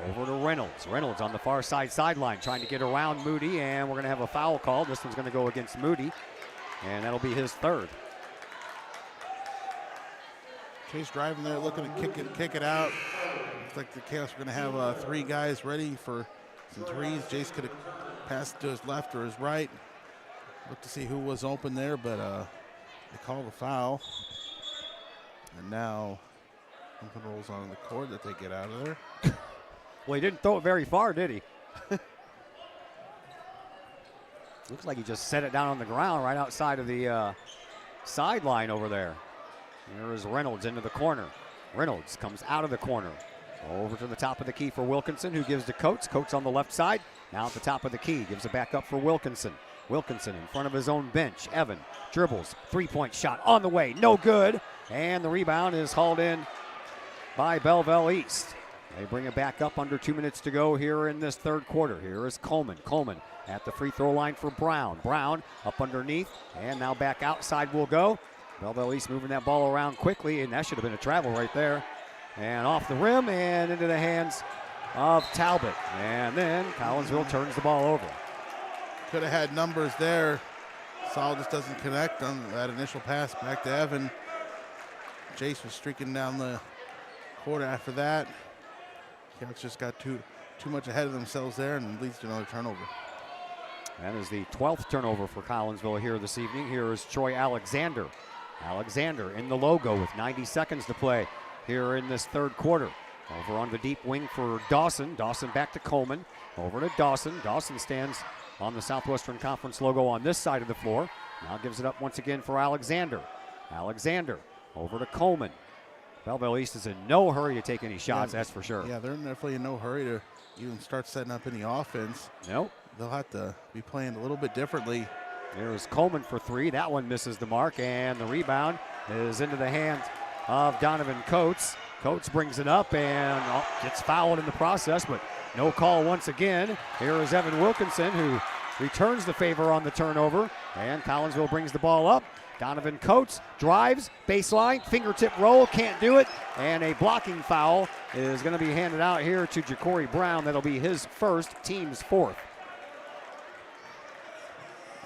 S5: Over to Reynolds. Reynolds on the far side sideline trying to get around Moody, and we're going to have a foul call. This one's going to go against Moody, and that'll be his third.
S10: Chase driving there, looking to kick it out. Looks like the Chaos are going to have 3 guys ready for some threes. Jace could have passed to his left or his right. Look to see who was open there, but they call the foul. And now something rolls on the court that they get out of there.
S5: Well, he didn't throw it very far, did he? Looks like he just set it down on the ground right outside of the sideline over there. Here is Reynolds into the corner. Reynolds comes out of the corner. Over to the top of the key for Wilkinson, who gives to Coates. Coates on the left side. Now at the top of the key. Gives it back up for Wilkinson. Wilkinson in front of his own bench. Evan dribbles, three-point shot on the way, no good. And the rebound is hauled in by Belleville East. They bring it back up under 2 minutes to go here in this third quarter. Here is Coleman. Coleman at the free throw line for Brown. Brown up underneath, and now back outside will go. Belleville East moving that ball around quickly, and that should have been a travel right there. And off the rim and into the hands of Talbot. And then Collinsville turns the ball over.
S10: Could have had numbers there. Saul just doesn't connect on that initial pass back to Evan. Jace was streaking down the court after that. Cats just got too much ahead of themselves there and leads to another turnover.
S5: That is the 12th turnover for Collinsville here this evening. Here is Troy Alexander. Alexander in the logo with 90 seconds to play here in this third quarter. Over on the deep wing for Dawson. Dawson back to Coleman. Over to Dawson. Dawson stands on the Southwestern Conference logo on this side of the floor. Now gives it up once again for Alexander. Alexander over to Coleman. Belleville East is in no hurry to take any shots, that's for sure.
S10: Yeah, they're definitely in no hurry to even start setting up any offense.
S5: Nope.
S10: They'll have to be playing a little bit differently.
S5: There's Coleman for three. That one misses the mark, and the rebound is into the hands of Donovan Coates. Coates brings it up and gets fouled in the process, but no call once again. Here is Evan Wilkinson, who returns the favor on the turnover, and Collinsville brings the ball up. Donovan Coates drives, baseline, fingertip roll, can't do it, and a blocking foul is going to be handed out here to Ja'Cory Brown. That'll be his first, team's fourth.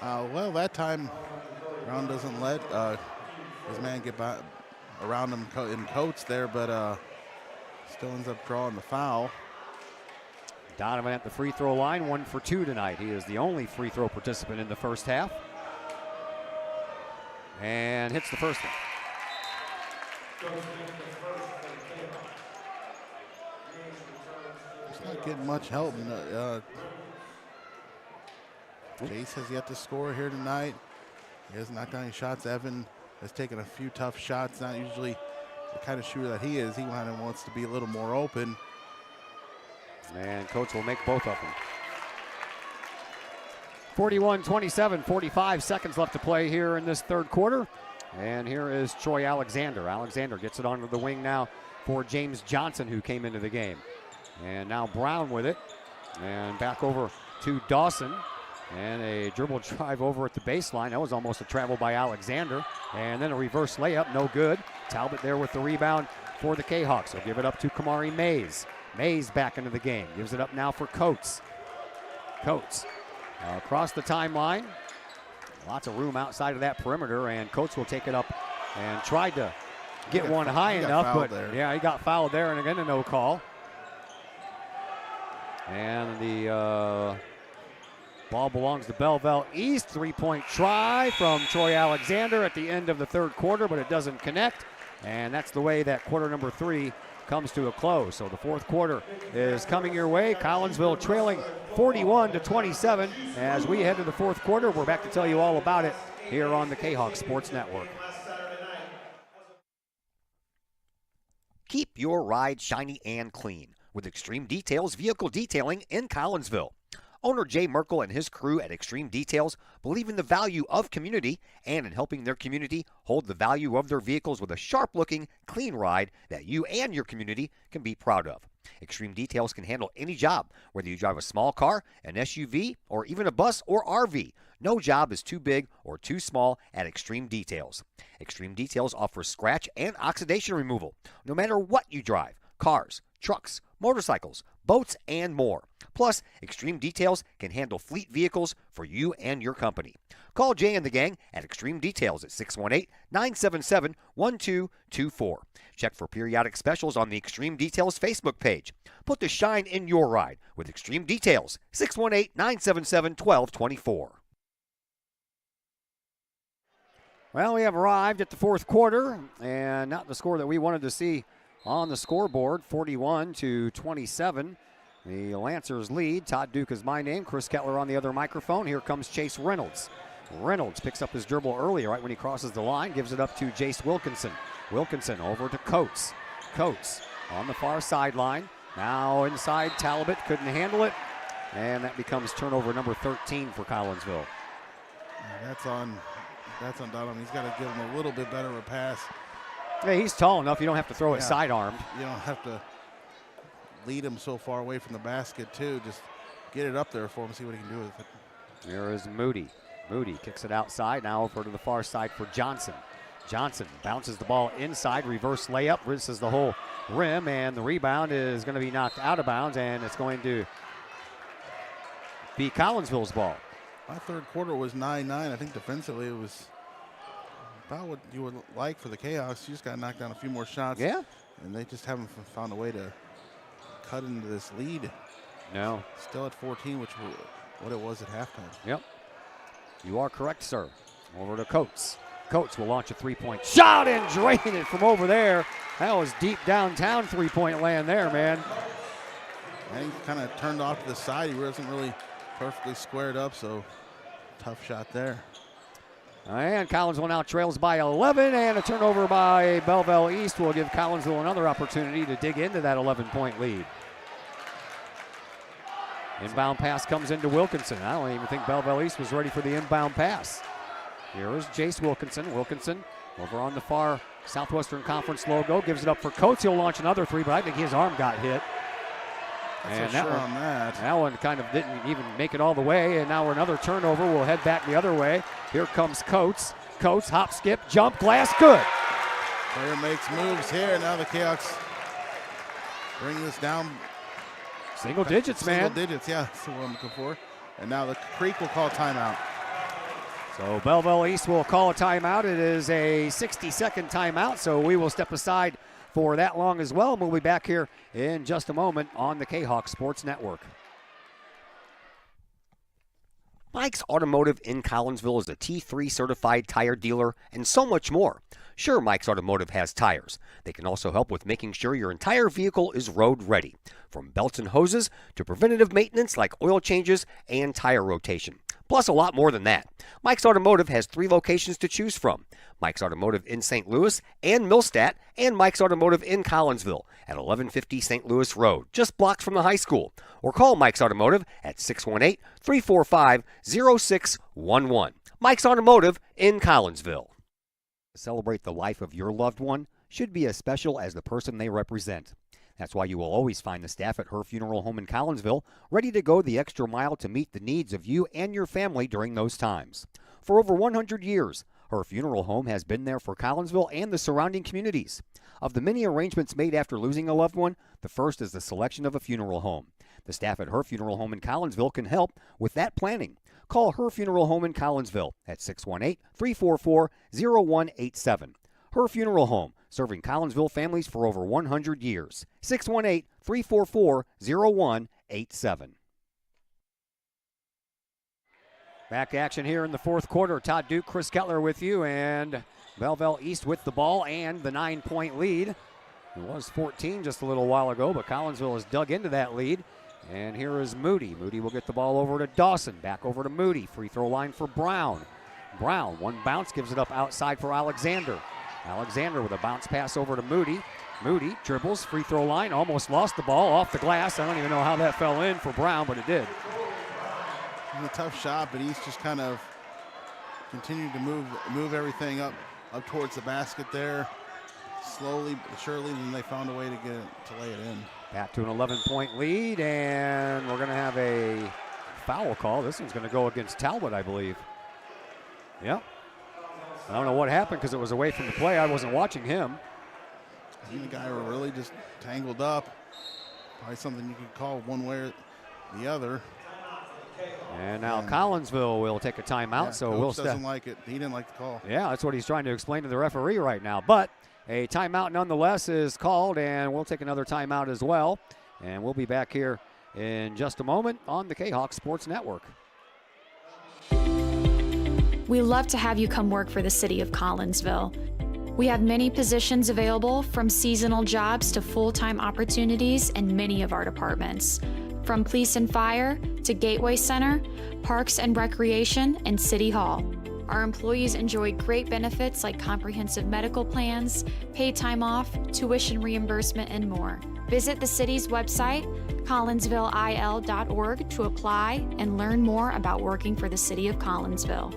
S10: Well, that time Brown doesn't let his man get by around him in Coates there, but still ends up drawing the foul.
S5: Donovan at the free throw line, 1 for 2 tonight. He is the only free throw participant in the first half. And hits the first one.
S10: It's not getting much help. Jace has yet to score here tonight. He has knocked down any shots. Evan has taken a few tough shots. Not usually the kind of shooter that he is. He kind of wants to be a little more open.
S5: And Coates will make both of them. 41-27, 45 seconds left to play here in this third quarter. And here is Troy Alexander. Alexander gets it onto the wing now for James Johnson, who came into the game. And now Brown with it. And back over to Dawson. And a dribble drive over at the baseline. That was almost a travel by Alexander. And then a reverse layup, no good. Talbot there with the rebound for the Kahawks. He'll give it up to Kamari Mays. Mays back into the game. Gives it up now for Coates. Coates across the timeline. Lots of room outside of that perimeter, and Coates will take it up and tried to get one high enough, but yeah, he got fouled there, and again a no call. And the ball belongs to Belleville East. Three-point try from Troy Alexander at the end of the third quarter, but it doesn't connect, and that's the way that quarter number 3 comes to a close. So the fourth quarter is coming your way. Collinsville trailing 41-27. As we head to the fourth quarter, we're back to tell you all about it here on the Kahok Sports Network.
S16: Keep your ride shiny and clean with Extreme Details Vehicle Detailing in Collinsville. Owner Jay Merkel and his crew at Extreme Details believe in the value of community and in helping their community hold the value of their vehicles with a sharp-looking, clean ride that you and your community can be proud of. Extreme Details can handle any job, whether you drive a small car, an SUV, or even a bus or RV. No job is too big or too small at Extreme Details. Extreme Details offers scratch and oxidation removal, no matter what you drive: cars, trucks, motorcycles, boats, and more. Plus, Extreme Details can handle fleet vehicles for you and your company. Call Jay and the gang at Extreme Details at 618-977-1224. Check for periodic specials on the Extreme Details Facebook page. Put the shine in your ride with Extreme Details, 618-977-1224.
S5: Well, we have arrived at the fourth quarter, and not the score that we wanted to see on the scoreboard, 41-27. The Lancers lead. Todd Duke is my name. Chris Kettler on the other microphone. Here comes Chase Reynolds. Reynolds picks up his dribble early, right when he crosses the line, gives it up to Jace Wilkinson. Wilkinson over to Coates. Coates on the far sideline. Now inside, Talbot couldn't handle it, and that becomes turnover number 13 for Collinsville.
S10: That's on Donovan. He's got to give him a little bit better of a pass.
S5: Yeah, he's tall enough. You don't have to throw it sidearmed.
S10: You don't have to lead him so far away from the basket, too. Just get it up there for him, see what he can do with it.
S5: Here is Moody. Moody kicks it outside, now over to the far side for Johnson. Johnson bounces the ball inside, reverse layup, rinses the whole rim, and the rebound is going to be knocked out of bounds, and it's going to be Collinsville's ball.
S10: My third quarter was 9-9. I think defensively it was about what you would like for the Kahawks. You just got to knock down a few more shots.
S5: Yeah.
S10: And they just haven't found a way to cut into this lead.
S5: No.
S10: Still at 14, which was what it was at halftime.
S5: Yep. You are correct, sir. Over to Coates. Coates will launch a three-point shot and drain it from over there. That was deep downtown three-point land there, man.
S10: And he kind of turned off to the side. He wasn't really perfectly squared up, so tough shot there.
S5: And Collinsville now trails by 11, and a turnover by Belleville East will give Collinsville another opportunity to dig into that 11-point lead. Inbound pass comes into Wilkinson. I don't even think Belleville East was ready for the inbound pass. Here is Jace Wilkinson. Wilkinson over on the far Southwestern Conference logo. Gives it up for Coates. He'll launch another three, but I think his arm got hit.
S10: And
S5: that one kind of didn't even make it all the way. And now another turnover. We'll head back the other way. Here comes Coates. Coates, hop, skip, jump, glass, good.
S10: Player makes moves here. Now the Kahawks bring this down.
S5: Single digits, man.
S10: Single digits, yeah. That's what I'm looking for. And now the Creek will call timeout.
S5: So Belleville East will call a timeout. It is a 60-second timeout, so we will step aside for that long as well. We'll be back here in just a moment on the Kahok Sports Network.
S16: Mike's Automotive in Collinsville is a T3 certified tire dealer and so much more. Sure, Mike's Automotive has tires. They can also help with making sure your entire vehicle is road ready, from belts and hoses to preventative maintenance like oil changes and tire rotation. Plus a lot more than that. Mike's Automotive has 3 locations to choose from. Mike's Automotive in St. Louis and Millstadt, and Mike's Automotive in Collinsville at 1150 St. Louis Road, just blocks from the high school. Or call Mike's Automotive at 618-345-0611. Mike's Automotive in Collinsville. To celebrate the life of your loved one should be as special as the person they represent. That's why you will always find the staff at Her Funeral Home in Collinsville ready to go the extra mile to meet the needs of you and your family during those times. For over 100 years, Her Funeral Home has been there for Collinsville and the surrounding communities. Of the many arrangements made after losing a loved one, the first is the selection of a funeral home. The staff at Her Funeral Home in Collinsville can help with that planning. Call Her Funeral Home in Collinsville at 618-344-0187. Her Funeral Home, serving Collinsville families for over 100 years. 618-344-0187. Back action here in the fourth quarter. Todd Duke, Chris Kettler with you, and Belleville East with the ball and the 9-point lead. It was 14 just a little while ago, but Collinsville has dug into that lead. And here is Moody. Moody will get the ball over to Dawson. Back over to Moody. Free throw line for Brown. Brown, one bounce, gives it up outside for Alexander. Alexander with a bounce pass over to Moody. Moody dribbles, free throw line, almost lost the ball off the glass. I don't even know how that fell in for Brown, but it did.
S10: It was a tough shot, but East just kind of continued to move everything up towards the basket there. Slowly but surely, then they found a way to lay it in.
S5: Back to an 11-point lead, and we're going to have a foul call. This one's going to go against Talbot, I believe. Yep. I don't know what happened because it was away from the play. I wasn't watching him.
S10: He and the guy were really just tangled up. Probably something you could call one way or the other.
S5: And now Collinsville will take a timeout. So
S10: Coach
S5: we'll
S10: doesn't like it. He didn't like the call.
S5: Yeah, that's what he's trying to explain to the referee right now. But a timeout nonetheless is called, and we'll take another timeout as well. And we'll be back here in just a moment on the Kahawk Sports Network.
S17: We love to have you come work for the city of Collinsville. We have many positions available, from seasonal jobs to full-time opportunities in many of our departments. From police and fire to Gateway Center, Parks and Recreation, and City Hall. Our employees enjoy great benefits like comprehensive medical plans, paid time off, tuition reimbursement, and more. Visit the city's website, collinsvilleil.org, to apply and learn more about working for the city of Collinsville.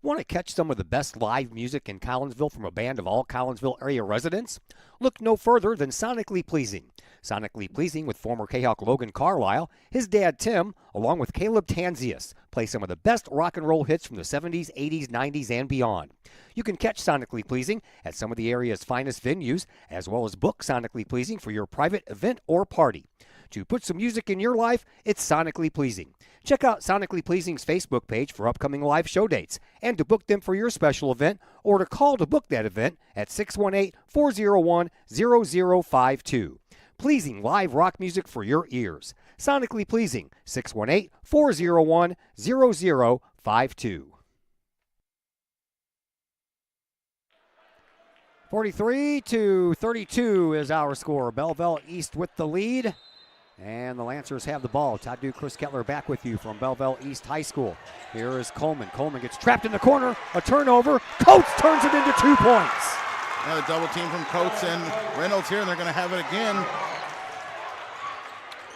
S16: Want to catch some of the best live music in Collinsville from a band of all Collinsville area residents? Look no further than Sonically Pleasing. Sonically Pleasing with former Kahok Logan Carlisle, his dad Tim, along with Caleb Tanzius, play some of the best rock and roll hits from the 70s, 80s, 90s, and beyond. You can catch Sonically Pleasing at some of the area's finest venues, as well as book Sonically Pleasing for your private event or party. To put some music in your life, it's Sonically Pleasing. Check out Sonically Pleasing's Facebook page for upcoming live show dates and to book them for your special event or to call to book that event at 618-401-0052. Pleasing live rock music for your ears. Sonically Pleasing, 618-401-0052. 43-32 is our score. Belleville East with the lead. And the Lancers have the ball. Todd Duke, Chris Kettler back with you from Belleville East High School. Here is Coleman. Coleman gets trapped in the corner. A turnover. Coates turns it into 2 points.
S10: Another double team from Coates and Reynolds here, and they're going to have it again.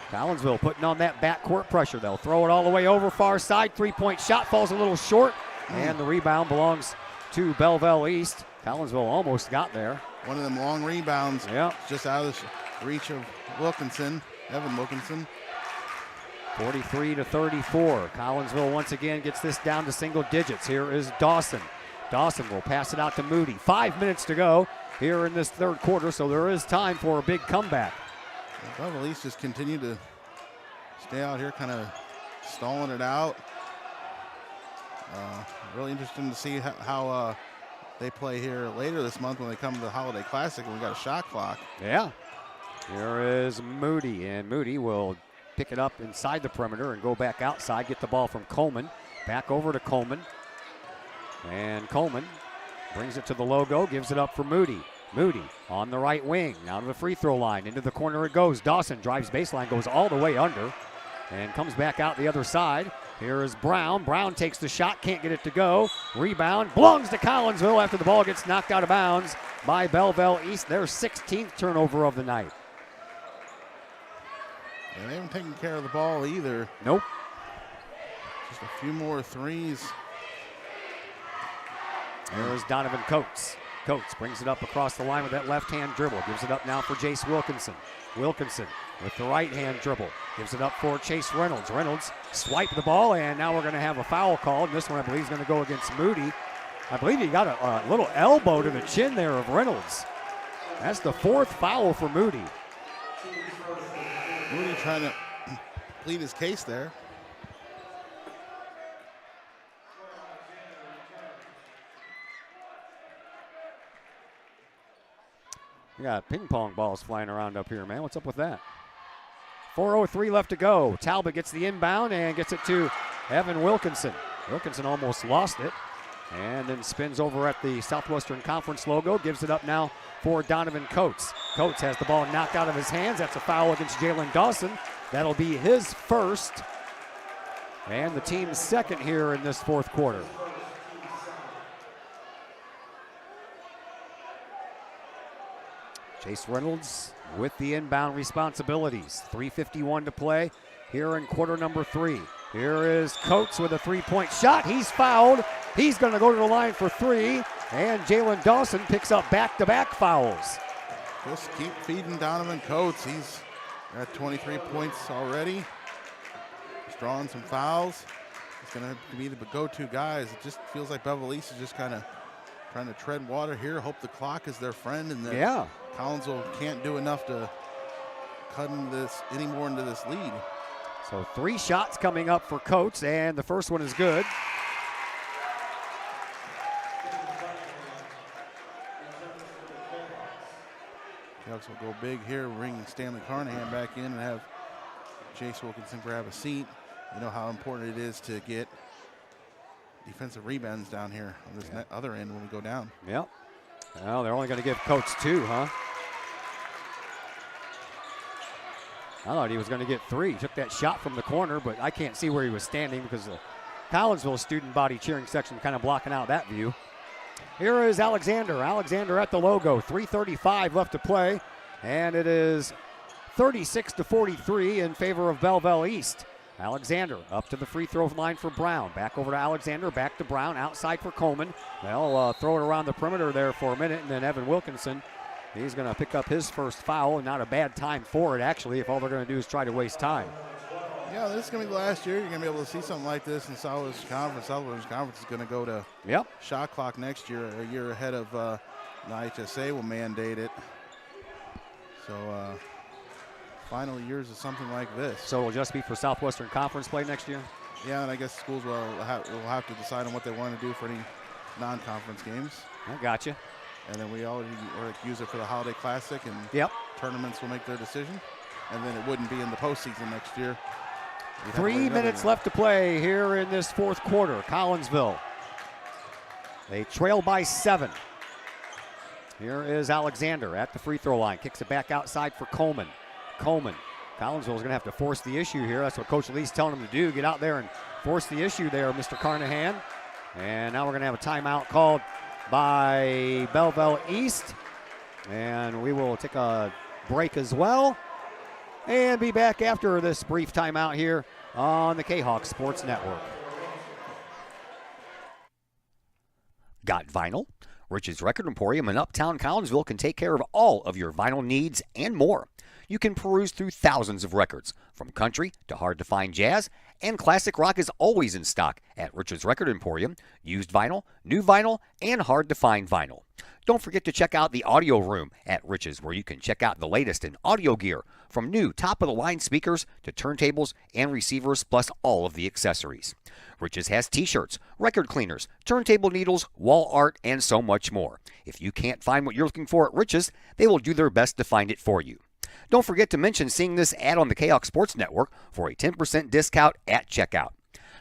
S16: Collinsville putting on that backcourt pressure. They'll throw it all the way over far side. 3-point shot falls a little short. And the rebound belongs to Belleville East. Collinsville almost got there.
S10: One of them long rebounds.
S16: Yeah.
S10: Just out of the reach of Wilkinson. Evan Wilkinson.
S16: 43-34. Collinsville once again gets this down to single digits. Here is Dawson. Dawson will pass it out to Moody. 5 minutes to go here in this third quarter, so there is time for a big comeback.
S10: Belleville East just continue to stay out here, kind of stalling it out. Really interesting to see how they play here later this month when they come to the Holiday Classic and we got a shot clock.
S16: Yeah. Here is Moody, and Moody will pick it up inside the perimeter and go back outside, get the ball from Coleman. Back over to Coleman. And Coleman brings it to the logo, gives it up for Moody. Moody on the right wing, now to the free throw line. Into the corner it goes. Dawson drives baseline, goes all the way under, and comes back out the other side. Here is Brown. Brown takes the shot, can't get it to go. Rebound belongs to Collinsville after the ball gets knocked out of bounds by Belleville East. Their 16th turnover of the night.
S10: Yeah, they haven't taken care of the ball either.
S16: Nope.
S10: Just a few more threes.
S16: There's Donovan Coates. Coates brings it up across the line with that left-hand dribble. Gives it up now for Jace Wilkinson. Wilkinson with the right-hand dribble. Gives it up for Chase Reynolds. Reynolds swiped the ball, and now we're going to have a foul called. This one, I believe, is going to go against Moody. I believe he got a little elbow to the chin there of Reynolds. That's the 4th foul for Moody.
S10: Moody trying to plead his case there.
S16: We got ping pong balls flying around up here, man. What's up with that? 4:03 left to go. Talbot gets the inbound and gets it to Evan Wilkinson. Wilkinson almost lost it and then spins over at the Southwestern Conference logo. Gives it up now for Donovan Coates. Coates has the ball knocked out of his hands. That's a foul against Jalen Dawson. That'll be his first and the team's second here in this fourth quarter. Chase Reynolds with the inbound responsibilities. 3:51 to play here in quarter number 3. Here is Coates with a 3-point shot. He's fouled. He's going to go to the line for 3. And Jalen Dawson picks up back-to-back fouls.
S10: Just keep feeding Donovan Coates. He's at 23 points already. He's drawing some fouls. He's going to be the go-to guys. It just feels like Belleville East is just kind of trying to tread water here, hope the clock is their friend, and that Collinsville can't do enough to cut into this anymore into this lead.
S16: So 3 shots coming up for Coates, and the first one is good.
S10: Ducks will go big here, bring Stanley Carnahan back in and have Chase Wilkinson grab a seat. You know how important it is to get defensive rebounds down here on this other end when we go down.
S16: Yep. Well, they're only going to give Coates 2, huh? I thought he was going to get 3. He took that shot from the corner, but I can't see where he was standing because the Collinsville student body cheering section kind of blocking out that view. Here is Alexander. Alexander at the logo. 3:35 left to play, and it is 36-43 in favor of Belleville East.
S5: Alexander up to the free throw line for Brown. Back over to Alexander, back to Brown, outside for Coleman. They'll throw it around the perimeter there for a minute, and then Evan Wilkinson, he's going to pick up his first foul. Not a bad time for it, actually, if all they're going to do is try to waste time.
S10: Yeah, this is going to be the last year you're going to be able to see something like this in Southwest Conference. Southwest Conference is going to go to shot clock next year, a year ahead of the IHSA will mandate it. So final years of something like this.
S5: So it'll just be for Southwestern Conference play next year?
S10: Yeah, and I guess schools will have to decide on what they want to do for any non-conference games.
S5: I gotcha.
S10: And then we already use it for the Holiday Classic, and tournaments will make their decision. And then it wouldn't be in the postseason next year.
S5: 3 minutes left to play here in this fourth quarter. Collinsville, they trail by 7. Here is Alexander at the free throw line. Kicks it back outside for Coleman. Collinsville's going to have to force the issue here. That's what Coach Lee's telling him to do. Get out there and force the issue there, Mr. Carnahan. And now we're going to have a timeout called by Belleville East. And we will take a break as well. And be back after this brief timeout here on the Kahok Sports Network.
S16: Got vinyl? Rich's Record Emporium in Uptown Collinsville can take care of all of your vinyl needs and more. You can peruse through thousands of records, from country to hard-to-find jazz, and classic rock is always in stock at Rich's Record Emporium. Used vinyl, new vinyl, and hard-to-find vinyl. Don't forget to check out the audio room at Rich's, where you can check out the latest in audio gear, from new top-of-the-line speakers to turntables and receivers, plus all of the accessories. Rich's has t-shirts, record cleaners, turntable needles, wall art, and so much more. If you can't find what you're looking for at Rich's, they will do their best to find it for you. Don't forget to mention seeing this ad on the Kahok Sports Network for a 10% discount at checkout.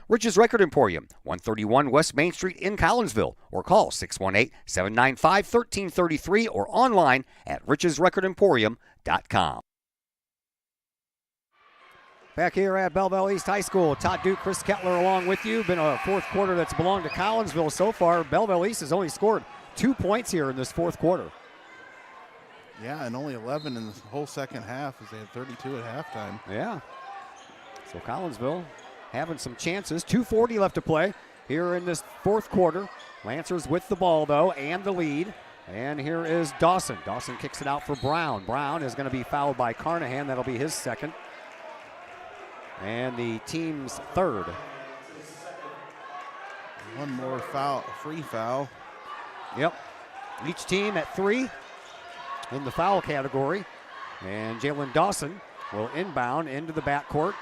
S16: Rich's Record Emporium, 131 West Main Street in Collinsville, or call 618-795-1333 or online at richesrecordemporium.com.
S5: Back here at Belleville East High School, Todd Duke, Chris Kettler along with you. Been a fourth quarter that's belonged to Collinsville so far. Belleville East has only scored 2 points here in this fourth quarter.
S10: Yeah, and only 11 in the whole second half, as they had 32 at halftime.
S5: Yeah. So Collinsville having some chances. 2:40 left to play here in this fourth quarter. Lancers with the ball, though, and the lead. And here is Dawson. Dawson kicks it out for Brown. Brown is going to be fouled by Carnahan. That'll be his second. And the team's third.
S10: One more foul, free foul.
S5: Yep. Each team at 3 in the foul category. And Jalen Dawson will inbound into the backcourt.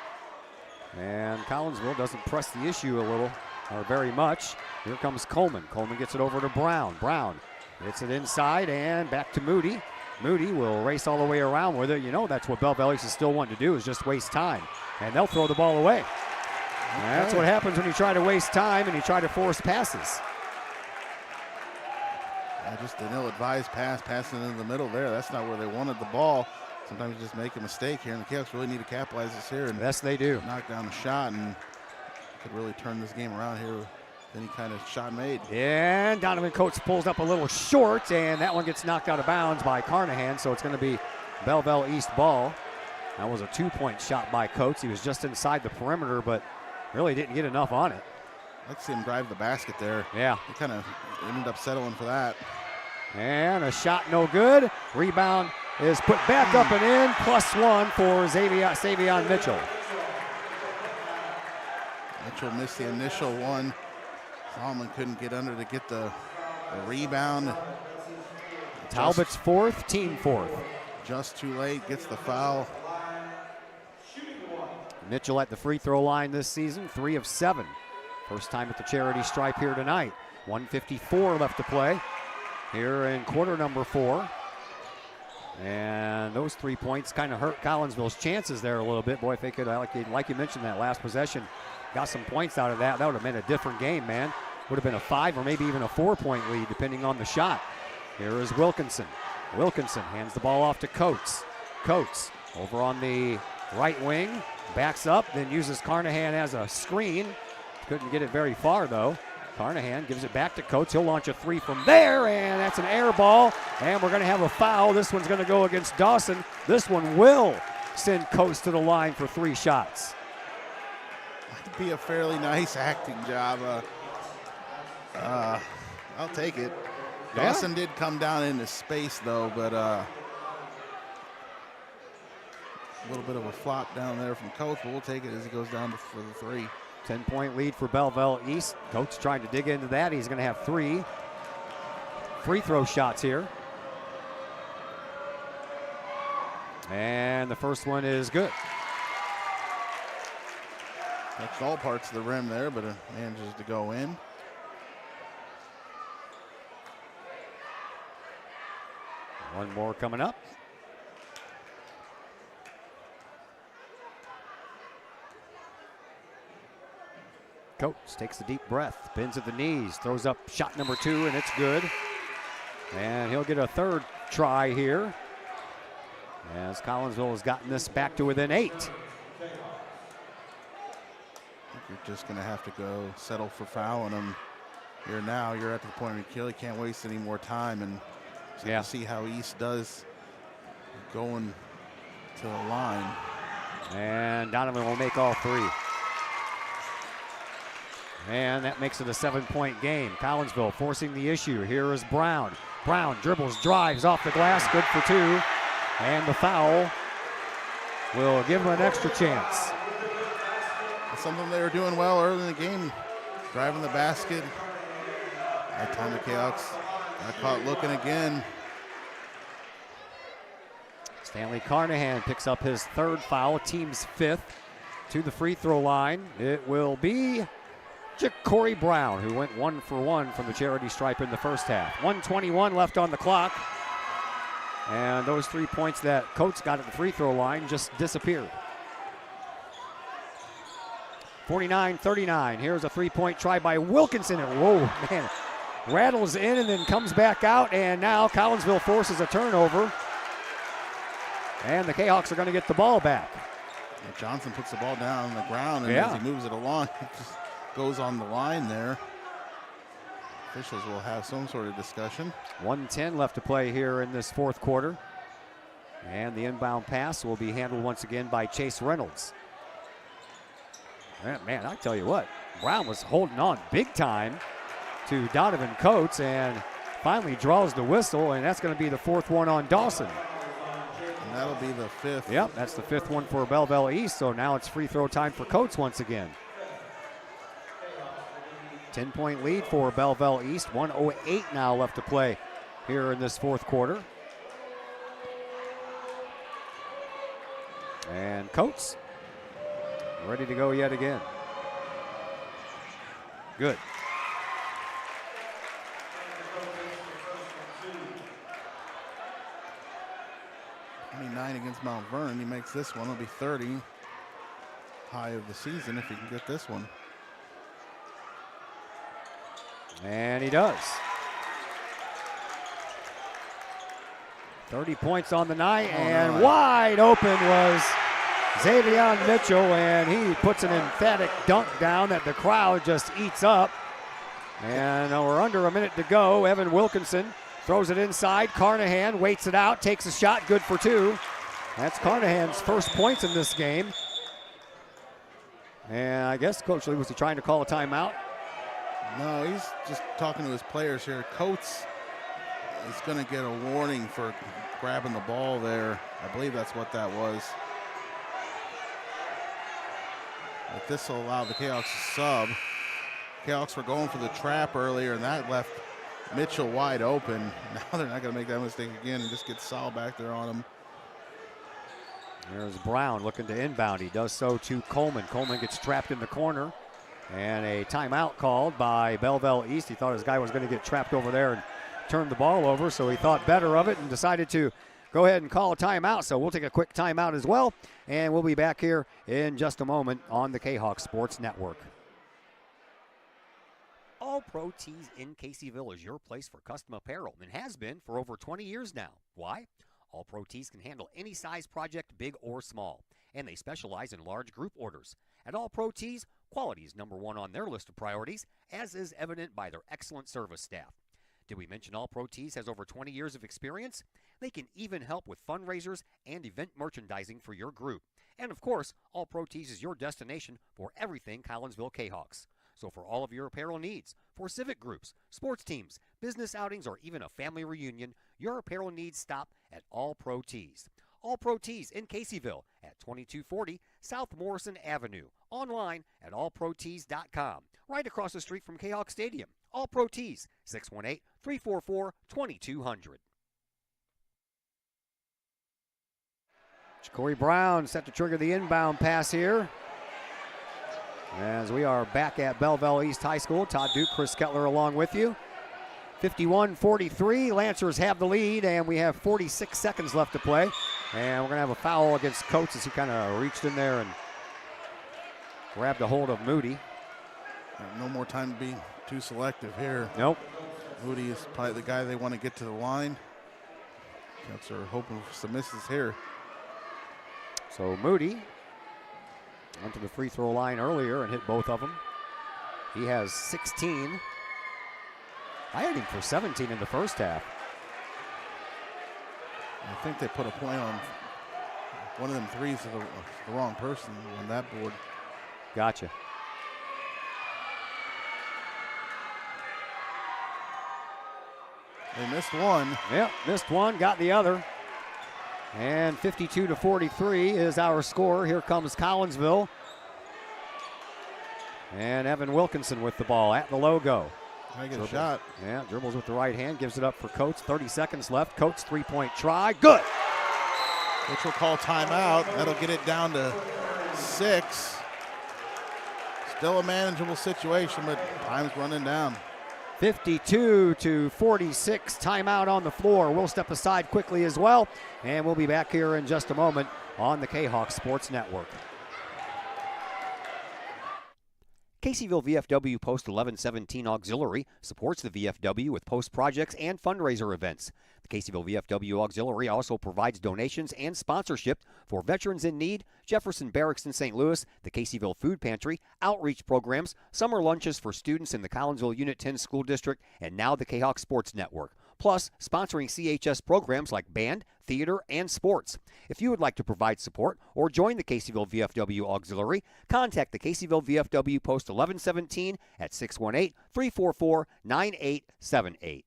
S5: And Collinsville doesn't press the issue a little, or very much. Here comes Coleman. Coleman gets it over to Brown. Brown hits it inside and back to Moody. Moody will race all the way around with it. You know that's what Belleville East is still wanting to do, is just waste time. And they'll throw the ball away. And that's what happens when you try to waste time and you try to force passes.
S10: Yeah, just an ill-advised pass, passing in the middle there. That's not where they wanted the ball. Sometimes you just make a mistake here, and the Canucks really need to capitalize this here. And
S5: yes, they do.
S10: Knock down a shot and could really turn this game around here with any kind of shot made.
S5: And Donovan Coates pulls up a little short, and that one gets knocked out of bounds by Carnahan, so it's going to be Belleville East ball. That was a 2-point shot by Coates. He was just inside the perimeter, but really didn't get enough on it.
S10: I'd like to see him drive the basket there.
S5: Yeah.
S10: He kind of ended up settling for that.
S5: And a shot no good. Rebound is put back up and in. +1 for Savion Mitchell.
S10: Mitchell missed the initial one. Solomon couldn't get under to get the rebound.
S5: Talbot's fourth, team fourth.
S10: Just too late, gets the foul.
S5: Mitchell at the free throw line this season, 3 of 7. First time at the charity stripe here tonight. 1:54 left to play here in quarter number 4. And those 3 points kind of hurt Collinsville's chances there a little bit. Boy, if they could, like you mentioned, that last possession, got some points out of that, that would have been a different game, man. Would have been a 5 or maybe even a 4-point lead, depending on the shot. Here is Wilkinson. Wilkinson hands the ball off to Coates. Coates over on the right wing, backs up, then uses Carnahan as a screen. Couldn't get it very far, though. Carnahan gives it back to Coates. He'll launch a 3 from there, and that's an air ball. And we're going to have a foul. This one's going to go against Dawson. This one will send Coates to the line for 3 shots.
S10: to be a fairly nice acting job. I'll take it.
S5: Yeah.
S10: Dawson did come down into space, though, but a little bit of a flop down there from Coach, but we'll take it as he goes down for the 3.
S5: 10-point lead for Belleville East. Coach trying to dig into that. He's going to have 3 free throw shots here. And the first one is good.
S10: Touched all parts of the rim there, but it manages to go in.
S5: One more coming up. Coach takes a deep breath, bends at the knees, throws up shot number 2, and it's good. And he'll get a third try here, as Collinsville has gotten this back to within 8.
S10: I think you're just going to have to go settle for fouling him here now. You're at the point where you really can't waste any more time, and so
S5: Yeah.
S10: to see how East does going to the line.
S5: And Donovan will make all 3. And that makes it a 7-point game. Collinsville forcing the issue. Here is Brown. Brown dribbles, drives off the glass, good for 2. And the foul will give him an extra chance.
S10: It's something they were doing well early in the game, driving the basket. That time the Kahawks got caught looking again.
S5: Stanley Carnahan picks up his 3rd foul, team's 5th, to the free throw line. It will be Corey Brown, who went 1 for 1 from the charity stripe in the first half. 1:21 left on the clock. And those 3 points that Coates got at the free throw line just disappeared. 49-39. Here's a 3-point try by Wilkinson. And whoa, man. Rattles in and then comes back out. And now Collinsville forces a turnover. And the Kahawks are going to get the ball back.
S10: And Johnson puts the ball down on the ground, and as he moves it along, it just goes on the line there. Officials will have some sort of discussion.
S5: 1:10 left to play here in this 4th quarter. And the inbound pass will be handled once again by Chase Reynolds. Man, I tell you what, Brown was holding on big time to Donovan Coates and finally draws the whistle, and that's going to be the 4th one on Dawson.
S10: And that'll be the 5th.
S5: Yep, that's the 5th one for Belleville East, so now it's free throw time for Coates once again. 10-point lead for Belleville East. 1:08 now left to play here in this 4th quarter. And Coates ready to go yet again. Good.
S10: $29 against Mount Vernon. He makes this one. It'll be 30. High of the season if he can get this one.
S5: And he does. 30 points on the night, and wide open was Xavier Mitchell, and he puts an emphatic dunk down that the crowd just eats up. And we're under a minute to go. Evan Wilkinson throws it inside. Carnahan waits it out, takes a shot, good for 2. That's Carnahan's first points in this game. And I guess Coach Lee, was he trying to call a timeout?
S10: No, he's just talking to his players here. Coates is going to get a warning for grabbing the ball there. I believe that's what that was. But this will allow the Kahawks to sub. Kahawks were going for the trap earlier, and that left Mitchell wide open. Now they're not going to make that mistake again and just get Sal back there on him.
S5: There's Brown looking to inbound. He does so to Coleman. Coleman gets trapped in the corner. And a timeout called by Belleville East. He thought his guy was going to get trapped over there and turn the ball over, so he thought better of it and decided to go ahead and call a timeout. So we'll take a quick timeout as well, and we'll be back here in just a moment on the Kahawk Sports Network.
S16: All Pro Tees in Caseyville is your place for custom apparel and has been for over 20 years now. Why? All Pro Tees can handle any size project, big or small, and they specialize in large group orders. At All Pro Tees, quality is #1 on their list of priorities, as is evident by their excellent service staff. Did we mention All Pro Tees has over 20 years of experience? They can even help with fundraisers and event merchandising for your group. And of course, All Pro Tees is your destination for everything Collinsville Kahawks. So for all of your apparel needs, for civic groups, sports teams, business outings, or even a family reunion, your apparel needs stop at All Pro Tees. All Pro Tees in Caseyville at 2240 South Morrison Avenue. Online at allprotees.com. Right across the street from Kahawk Stadium. All Pro Tees, 618-344-2200.
S5: Corey Brown set to trigger the inbound pass here. As we are back at Belleville East High School, Todd Duke, Chris Kettler along with you. 51-43, Lancers have the lead, and we have 46 seconds left to play. And we're going to have a foul against Coates as he kind of reached in there and grabbed a hold of Moody.
S10: No more time to be too selective here.
S5: Nope.
S10: Moody is probably the guy they want to get to the line. Cats are hoping for some misses here.
S5: So Moody went to the free throw line earlier and hit both of them. He has 16. I had him for 17 in the first half.
S10: I think they put a point on one of them threes to the wrong person on that board.
S5: Gotcha.
S10: They missed one.
S5: Yep, missed one, got the other. And 52-43 is our score. Here comes Collinsville. And Evan Wilkinson with the ball at the logo.
S10: I get a shot.
S5: Yeah, dribbles with the right hand, gives it up for Coates. 30 seconds left. Coates' three-point try. Good.
S10: Which will call timeout. That'll get it down to 6. Still a manageable situation, but time's running down.
S5: 52-46, timeout on the floor. We'll step aside quickly as well, and we'll be back here in just a moment on the Kahawk Sports Network. Caseyville VFW Post 1117 Auxiliary supports the VFW with post projects and fundraiser events. The Caseyville VFW Auxiliary also provides donations and sponsorship for Veterans in Need, Jefferson Barracks in St. Louis, the Caseyville Food Pantry, outreach programs, summer lunches for students in the Collinsville Unit 10 School District, and now the Kahawk Sports Network. Plus, sponsoring CHS programs like band, theater, and sports. If you would like to provide support or join the Caseyville VFW Auxiliary, contact the Caseyville VFW Post 1117 at 618-344-9878.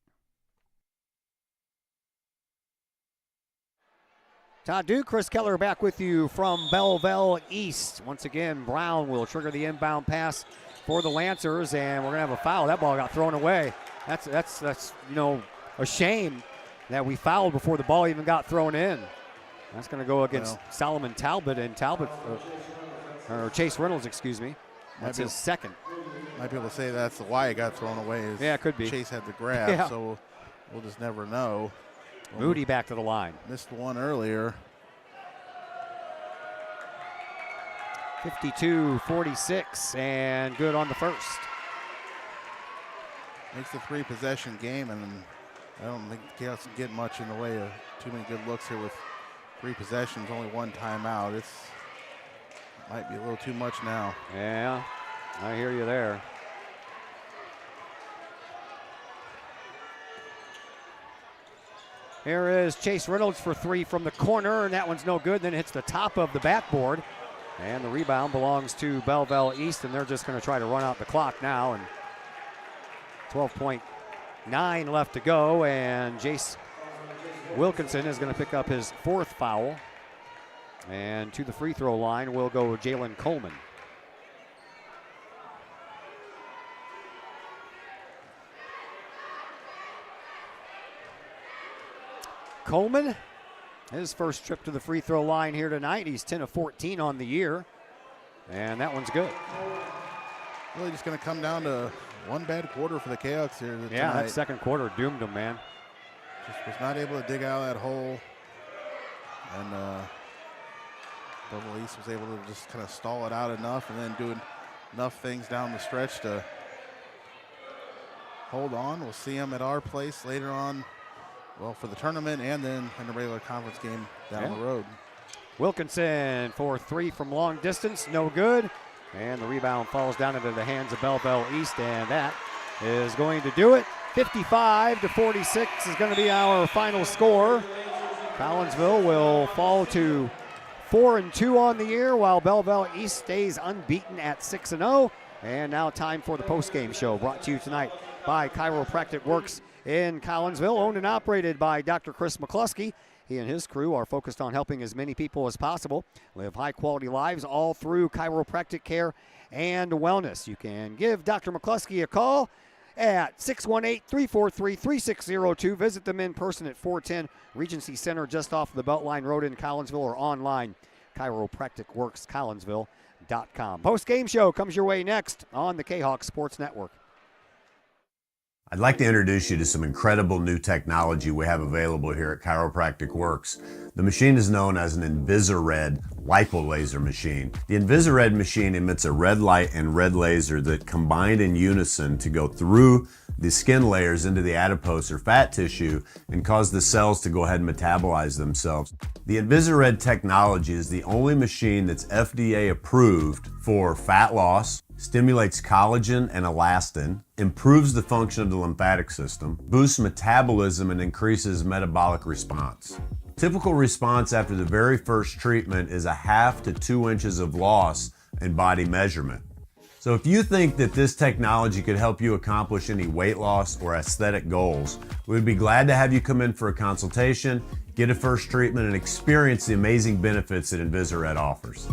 S5: Todd Duke, Chris Keller back with you from Belleville East. Once again, Brown will trigger the inbound pass for the Lancers, and we're going to have a foul. That ball got thrown away. That's a shame that we fouled before the ball even got thrown in. That's going to go against Solomon Talbot and or Chase Reynolds, excuse me. That's his second.
S10: Might be able to say that's why it got thrown away.
S5: Yeah, it could be.
S10: Chase had the grab, so we'll just never know.
S5: Moody back to the line.
S10: Missed one earlier.
S5: 52-46, and good on the first.
S10: Makes the 3-possession game, and I don't think the Chaos can get much in the way of too many good looks here with 3 possessions, only 1 timeout. It might be a little too much now.
S5: Yeah, I hear you there. Here is Chase Reynolds for 3 from the corner, and that one's no good. Then it hits the top of the backboard, and the rebound belongs to Belleville East, and they're just going to try to run out the clock now. And 12.9 left to go, and Jace Wilkinson is going to pick up his 4th foul. And to the free throw line will go Jalen Coleman. Coleman, his first trip to the free throw line here tonight. He's 10 of 14 on the year, and that one's good.
S10: Really just going to come down to one bad quarter for the Chaos here tonight.
S5: Yeah, that second quarter doomed them, man.
S10: Just was not able to dig out of that hole, and Belleville East was able to just kind of stall it out enough and then doing enough things down the stretch to hold on. We'll see them at our place later on. Well, for the tournament and then in the regular conference game down the road.
S5: Wilkinson for 3 from long distance, no good. And the rebound falls down into the hands of Belleville East, and that is going to do it. 55-46 is going to be our final score. Collinsville will fall to 4-2 on the year, while Belleville East stays unbeaten at 6-0. And now time for the postgame show, brought to you tonight by Chiropractic Works in Collinsville, owned and operated by Dr. Chris McCluskey. He and his crew are focused on helping as many people as possible live high-quality lives all through chiropractic care and wellness. You can give Dr. McCluskey a call at 618-343-3602. Visit them in person at 410 Regency Center just off the Beltline Road in Collinsville, or online, chiropracticworkscollinsville.com. Post-game show comes your way next on the Kahok Sports Network.
S18: I'd like to introduce you to some incredible new technology we have available here at Chiropractic Works. The machine is known as an Invisared lipolaser machine. The Invisared machine emits a red light and red laser that combine in unison to go through the skin layers into the adipose or fat tissue and cause the cells to go ahead and metabolize themselves. The Invisared technology is the only machine that's FDA approved for fat loss, stimulates collagen and elastin, improves the function of the lymphatic system, boosts metabolism, and increases metabolic response. Typical response after the very first treatment is 1/2 to 2 inches of loss in body measurement. So if you think that this technology could help you accomplish any weight loss or aesthetic goals, we'd be glad to have you come in for a consultation, get a first treatment, and experience the amazing benefits that Invisared offers.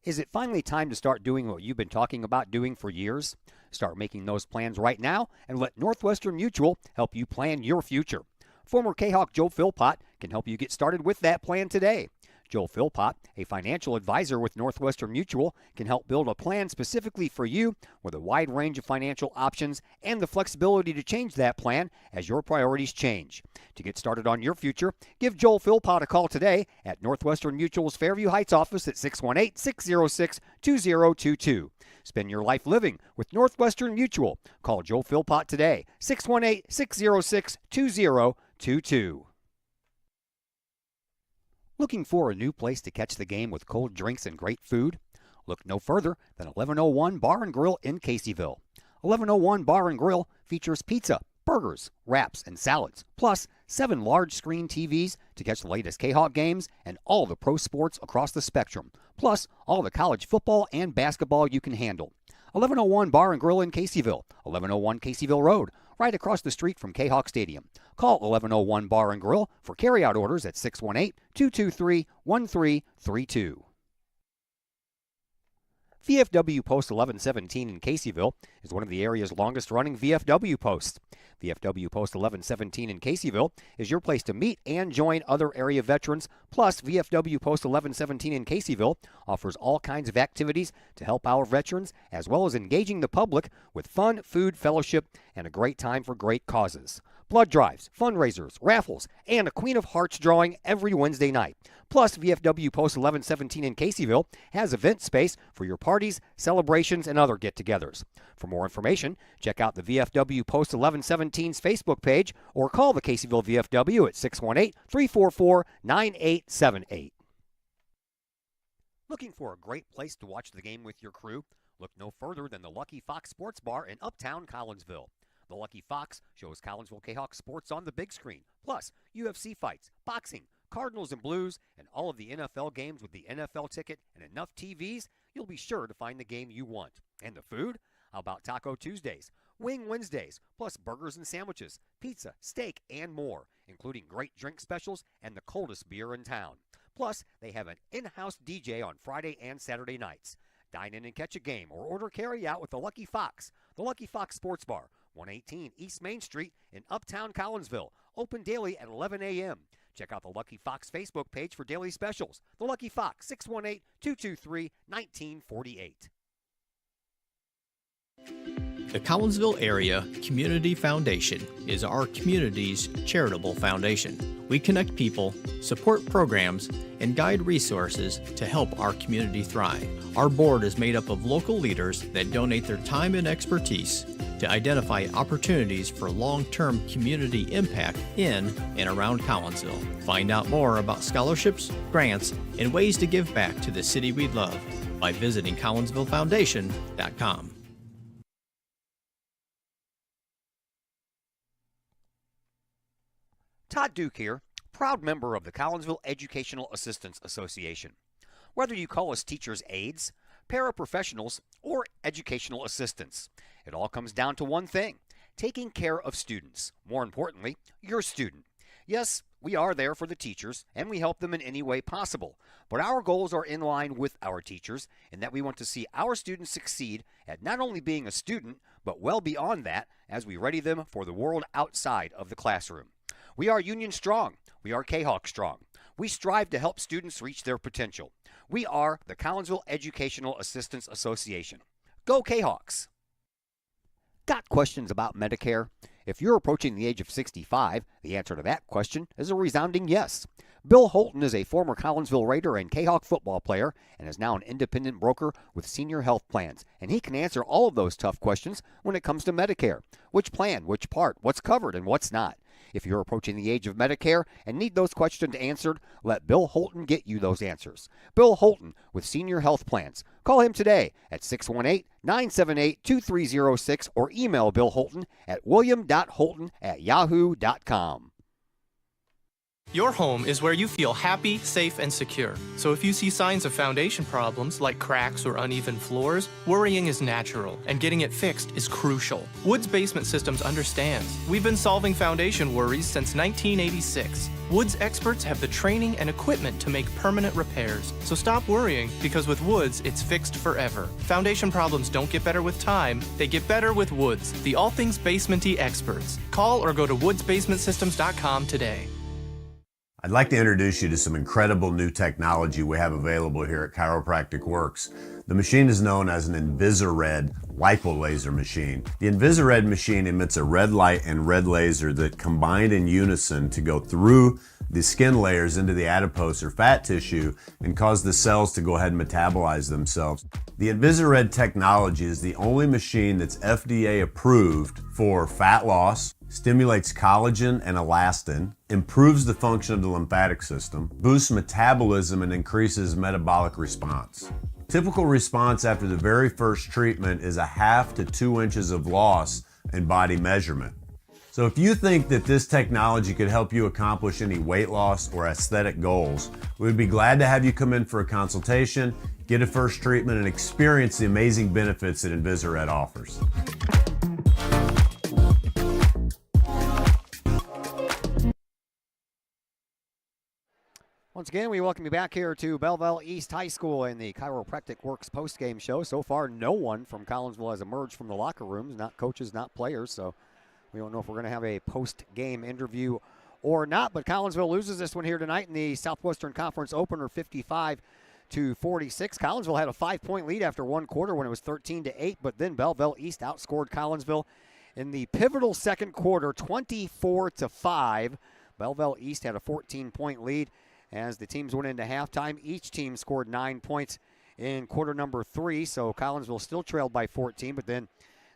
S5: Is it finally time to start doing what you've been talking about doing for years? Start making those plans right now and let Northwestern Mutual help you plan your future. Former Kahok Joe Philpott can help you get started with that plan today. Joe Philpott, a financial advisor with Northwestern Mutual, can help build a plan specifically for you with a wide range of financial options and the flexibility to change that plan as your priorities change. To get started on your future, give Joel Philpott a call today at Northwestern Mutual's Fairview Heights office at 618-606-2022. Spend your life living with Northwestern Mutual. Call Joel Philpott today, 618-606-2022. Looking for a new place to catch the game with cold drinks and great food? Look no further than 1101 Bar and Grill in Caseyville. 1101 Bar and Grill features pizza, burgers, wraps, and salads, plus 7 large screen TVs to catch the latest Kahok games and all the pro sports across the spectrum, plus all the college football and basketball you can handle. 1101 Bar and Grill in Caseyville, 1101 Caseyville Road, right across the street from Kahok Stadium. Call 1101 Bar and Grill for carryout orders at 618-223-1332. VFW Post 1117 in Caseyville is one of the area's longest-running VFW posts. VFW Post 1117 in Caseyville is your place to meet and join other area veterans. Plus, VFW Post 1117 in Caseyville offers all kinds of activities to help our veterans, as well as engaging the public with fun, food, fellowship, and a great time for great causes. Blood drives, fundraisers, raffles, and a Queen of Hearts drawing every Wednesday night. Plus, VFW Post 1117 in Caseyville has event space for your parties, celebrations, and other get-togethers. For more information, check out the VFW Post 1117's Facebook page or call the Caseyville VFW at 618-344-9878. Looking for a great place to watch the game with your crew? Look no further than the Lucky Fox Sports Bar in Uptown Collinsville. The Lucky Fox shows Collinsville Kahok sports on the big screen, plus UFC fights, boxing, Cardinals and Blues, and all of the NFL games with the NFL ticket and enough TVs, you'll be sure to find the game you want. And the food? How about Taco Tuesdays, Wing Wednesdays, plus burgers and sandwiches, pizza, steak, and more, including great drink specials and the coldest beer in town. Plus, they have an in-house DJ on Friday and Saturday nights. Dine in and catch a game or order carry-out with the Lucky Fox. The Lucky Fox Sports Bar, 118 East Main Street in Uptown Collinsville. Open daily at 11 a.m. Check out the Lucky Fox Facebook page for daily specials. The Lucky Fox, 618-223-1948.
S6: The Collinsville Area Community Foundation is our community's charitable foundation. We connect people, support programs, and guide resources to help our community thrive. Our board is made up of local leaders that donate their time and expertise to identify opportunities for long-term community impact in and around Collinsville. Find out more about scholarships, grants, and ways to give back to the city we love by visiting CollinsvilleFoundation.com.
S16: Todd Duke here, proud member of the Collinsville Educational Assistance Association. Whether you call us teachers' aides, paraprofessionals, or educational assistants, it all comes down to one thing: taking care of students. More importantly, your student. Yes, we are there for the teachers, and we help them in any way possible. But our goals are in line with our teachers, in that we want to see our students succeed at not only being a student, but well beyond that as we ready them for the world outside of the classroom. We are Union strong. We are Kahok strong. We strive to help students reach their potential. We are the Collinsville Educational Assistance Association. Go Kahawks! Got questions about Medicare? If you're approaching the age of 65, the answer to that question is a resounding yes. Bill Holton is a former Collinsville Raider and Kahawk football player and is now an independent broker with Senior Health Plans. And he can answer all of those tough questions when it comes to Medicare. Which plan, which part, what's covered, and what's not. If you're approaching the age of Medicare and need those questions answered, let Bill Holton get you those answers. Bill Holton with Senior Health Plans. Call him today at 618-978-2306 or email Bill Holton at william.holton@yahoo.com.
S7: Your home is where you feel happy, safe, and secure. So if you see signs of foundation problems like cracks or uneven floors, worrying is natural, and getting it fixed is crucial. Woods Basement Systems understands. We've been solving foundation worries since 1986. Woods experts have the training and equipment to make permanent repairs. So stop worrying, because with Woods, it's fixed forever. Foundation problems don't get better with time, they get better with Woods, the all things basement-y experts. Call or go to woodsbasementsystems.com today.
S18: I'd like to introduce you to some incredible new technology we have available here at Chiropractic Works. The machine is known as an InvisiRed lipolaser machine. The InvisiRed machine emits a red light and red laser that combine in unison to go through the skin layers into the adipose or fat tissue and cause the cells to go ahead and metabolize themselves. The InvisiRed technology is the only machine that's FDA approved for fat loss, stimulates collagen and elastin, improves the function of the lymphatic system, boosts metabolism, and increases metabolic response. Typical response after the very first treatment is a 1/2 to 2 inches of loss in body measurement. So if you think that this technology could help you accomplish any weight loss or aesthetic goals, we would be glad to have you come in for a consultation, get a first treatment, and experience the amazing benefits that InvisiRed offers.
S5: Once again, we welcome you back here to Belleville East High School in the Chiropractic Works postgame show. So far, no one from Collinsville has emerged from the locker rooms, not coaches, not players. So we don't know if we're going to have a post-game interview or not. But Collinsville loses this one here tonight in the Southwestern Conference opener, 55-46. Collinsville had a 5-point lead after one quarter when it was 13-8. But then Belleville East outscored Collinsville in the pivotal second quarter, 24-5. Belleville East had a 14-point lead. As the teams went into halftime, each team scored 9 points in quarter number 3. So Collinsville still trailed by 14, but then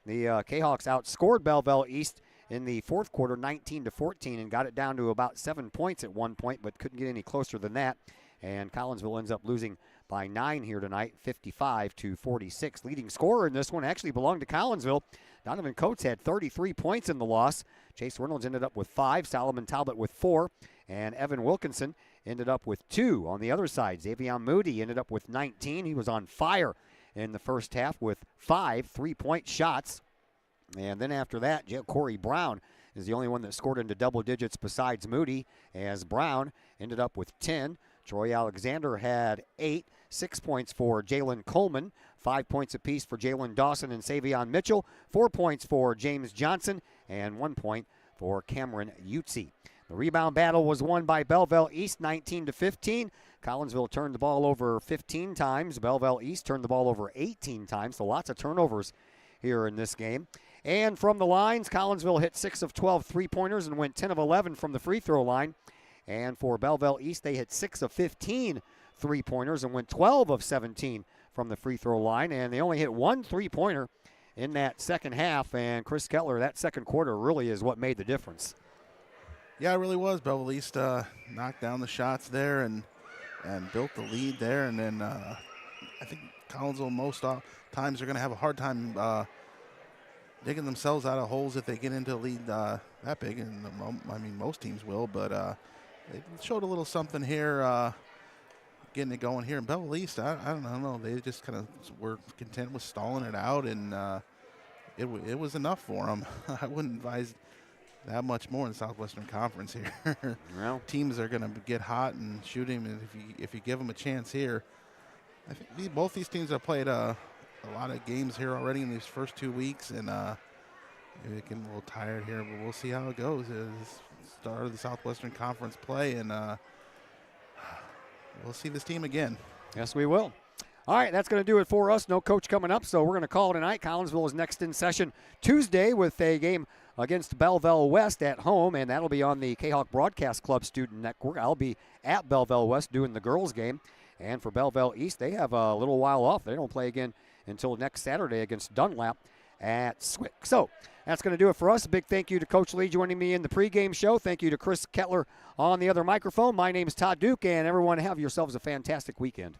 S5: the Kahawks outscored Belleville East in the fourth quarter 19-14 and got it down to about 7 points at one point, but couldn't get any closer than that. And Collinsville ends up losing by 9 here tonight, 55-46. Leading scorer in this one actually belonged to Collinsville. Donovan Coates had 33 points in the loss. Chase Reynolds ended up with 5, Solomon Talbot with 4, and Evan Wilkinson ended up with 2. On the other side, Xavier Moody ended up with 19. He was on fire in the first half with 5 3-point shots. And then after that, Corey Brown is the only one that scored into double digits besides Moody, as Brown ended up with 10. Troy Alexander had 8, 6 points for Jalen Coleman, 5 points apiece for Jalen Dawson and Savion Mitchell, 4 points for James Johnson, and 1 point for Cameron Utze. The rebound battle was won by Belleville East 19-15. Collinsville turned the ball over 15 times. Belleville East turned the ball over 18 times, so lots of turnovers here in this game. And from the lines, Collinsville hit 6 of 12 three-pointers and went 10 of 11 from the free throw line. And for Belleville East, they hit 6 of 15 three-pointers and went 12 of 17 from the free throw line. And they only hit 1 three-pointer in that second half. And Chris Kettler, that second quarter really is what made the difference.
S10: Yeah, it really was. Belleville East knocked down the shots there and built the lead there. And then I think Collinsville most times are going to have a hard time digging themselves out of holes if they get into a lead that big. And I mean, most teams will, but they showed a little something here, getting it going here. In Belleville East, I don't know. They just kind of were content with stalling it out, and it was enough for them. I wouldn't advise that much more in the Southwestern Conference here.
S5: Well,
S10: teams are going to get hot and shoot him, and if you give them a chance here, I think both these teams have played a lot of games here already in these first 2 weeks, and they're getting a little tired here, but we'll see how it goes. It's the start of the Southwestern Conference play, and we'll see this team again.
S5: Yes, we will. All right, that's going to do it for us. No coach coming up, so we're going to call it tonight. Collinsville is next in session Tuesday with a game against Belleville West at home, and that'll be on the Kahok Broadcast Club Student Network. I'll be at Belleville West doing the girls' game. And for Belleville East, they have a little while off. They don't play again until next Saturday against Dunlap at Swick. So that's going to do it for us. A big thank you to Coach Lee joining me in the pregame show. Thank you to Chris Kettler on the other microphone. My name is Todd Duke, and everyone have yourselves a fantastic weekend.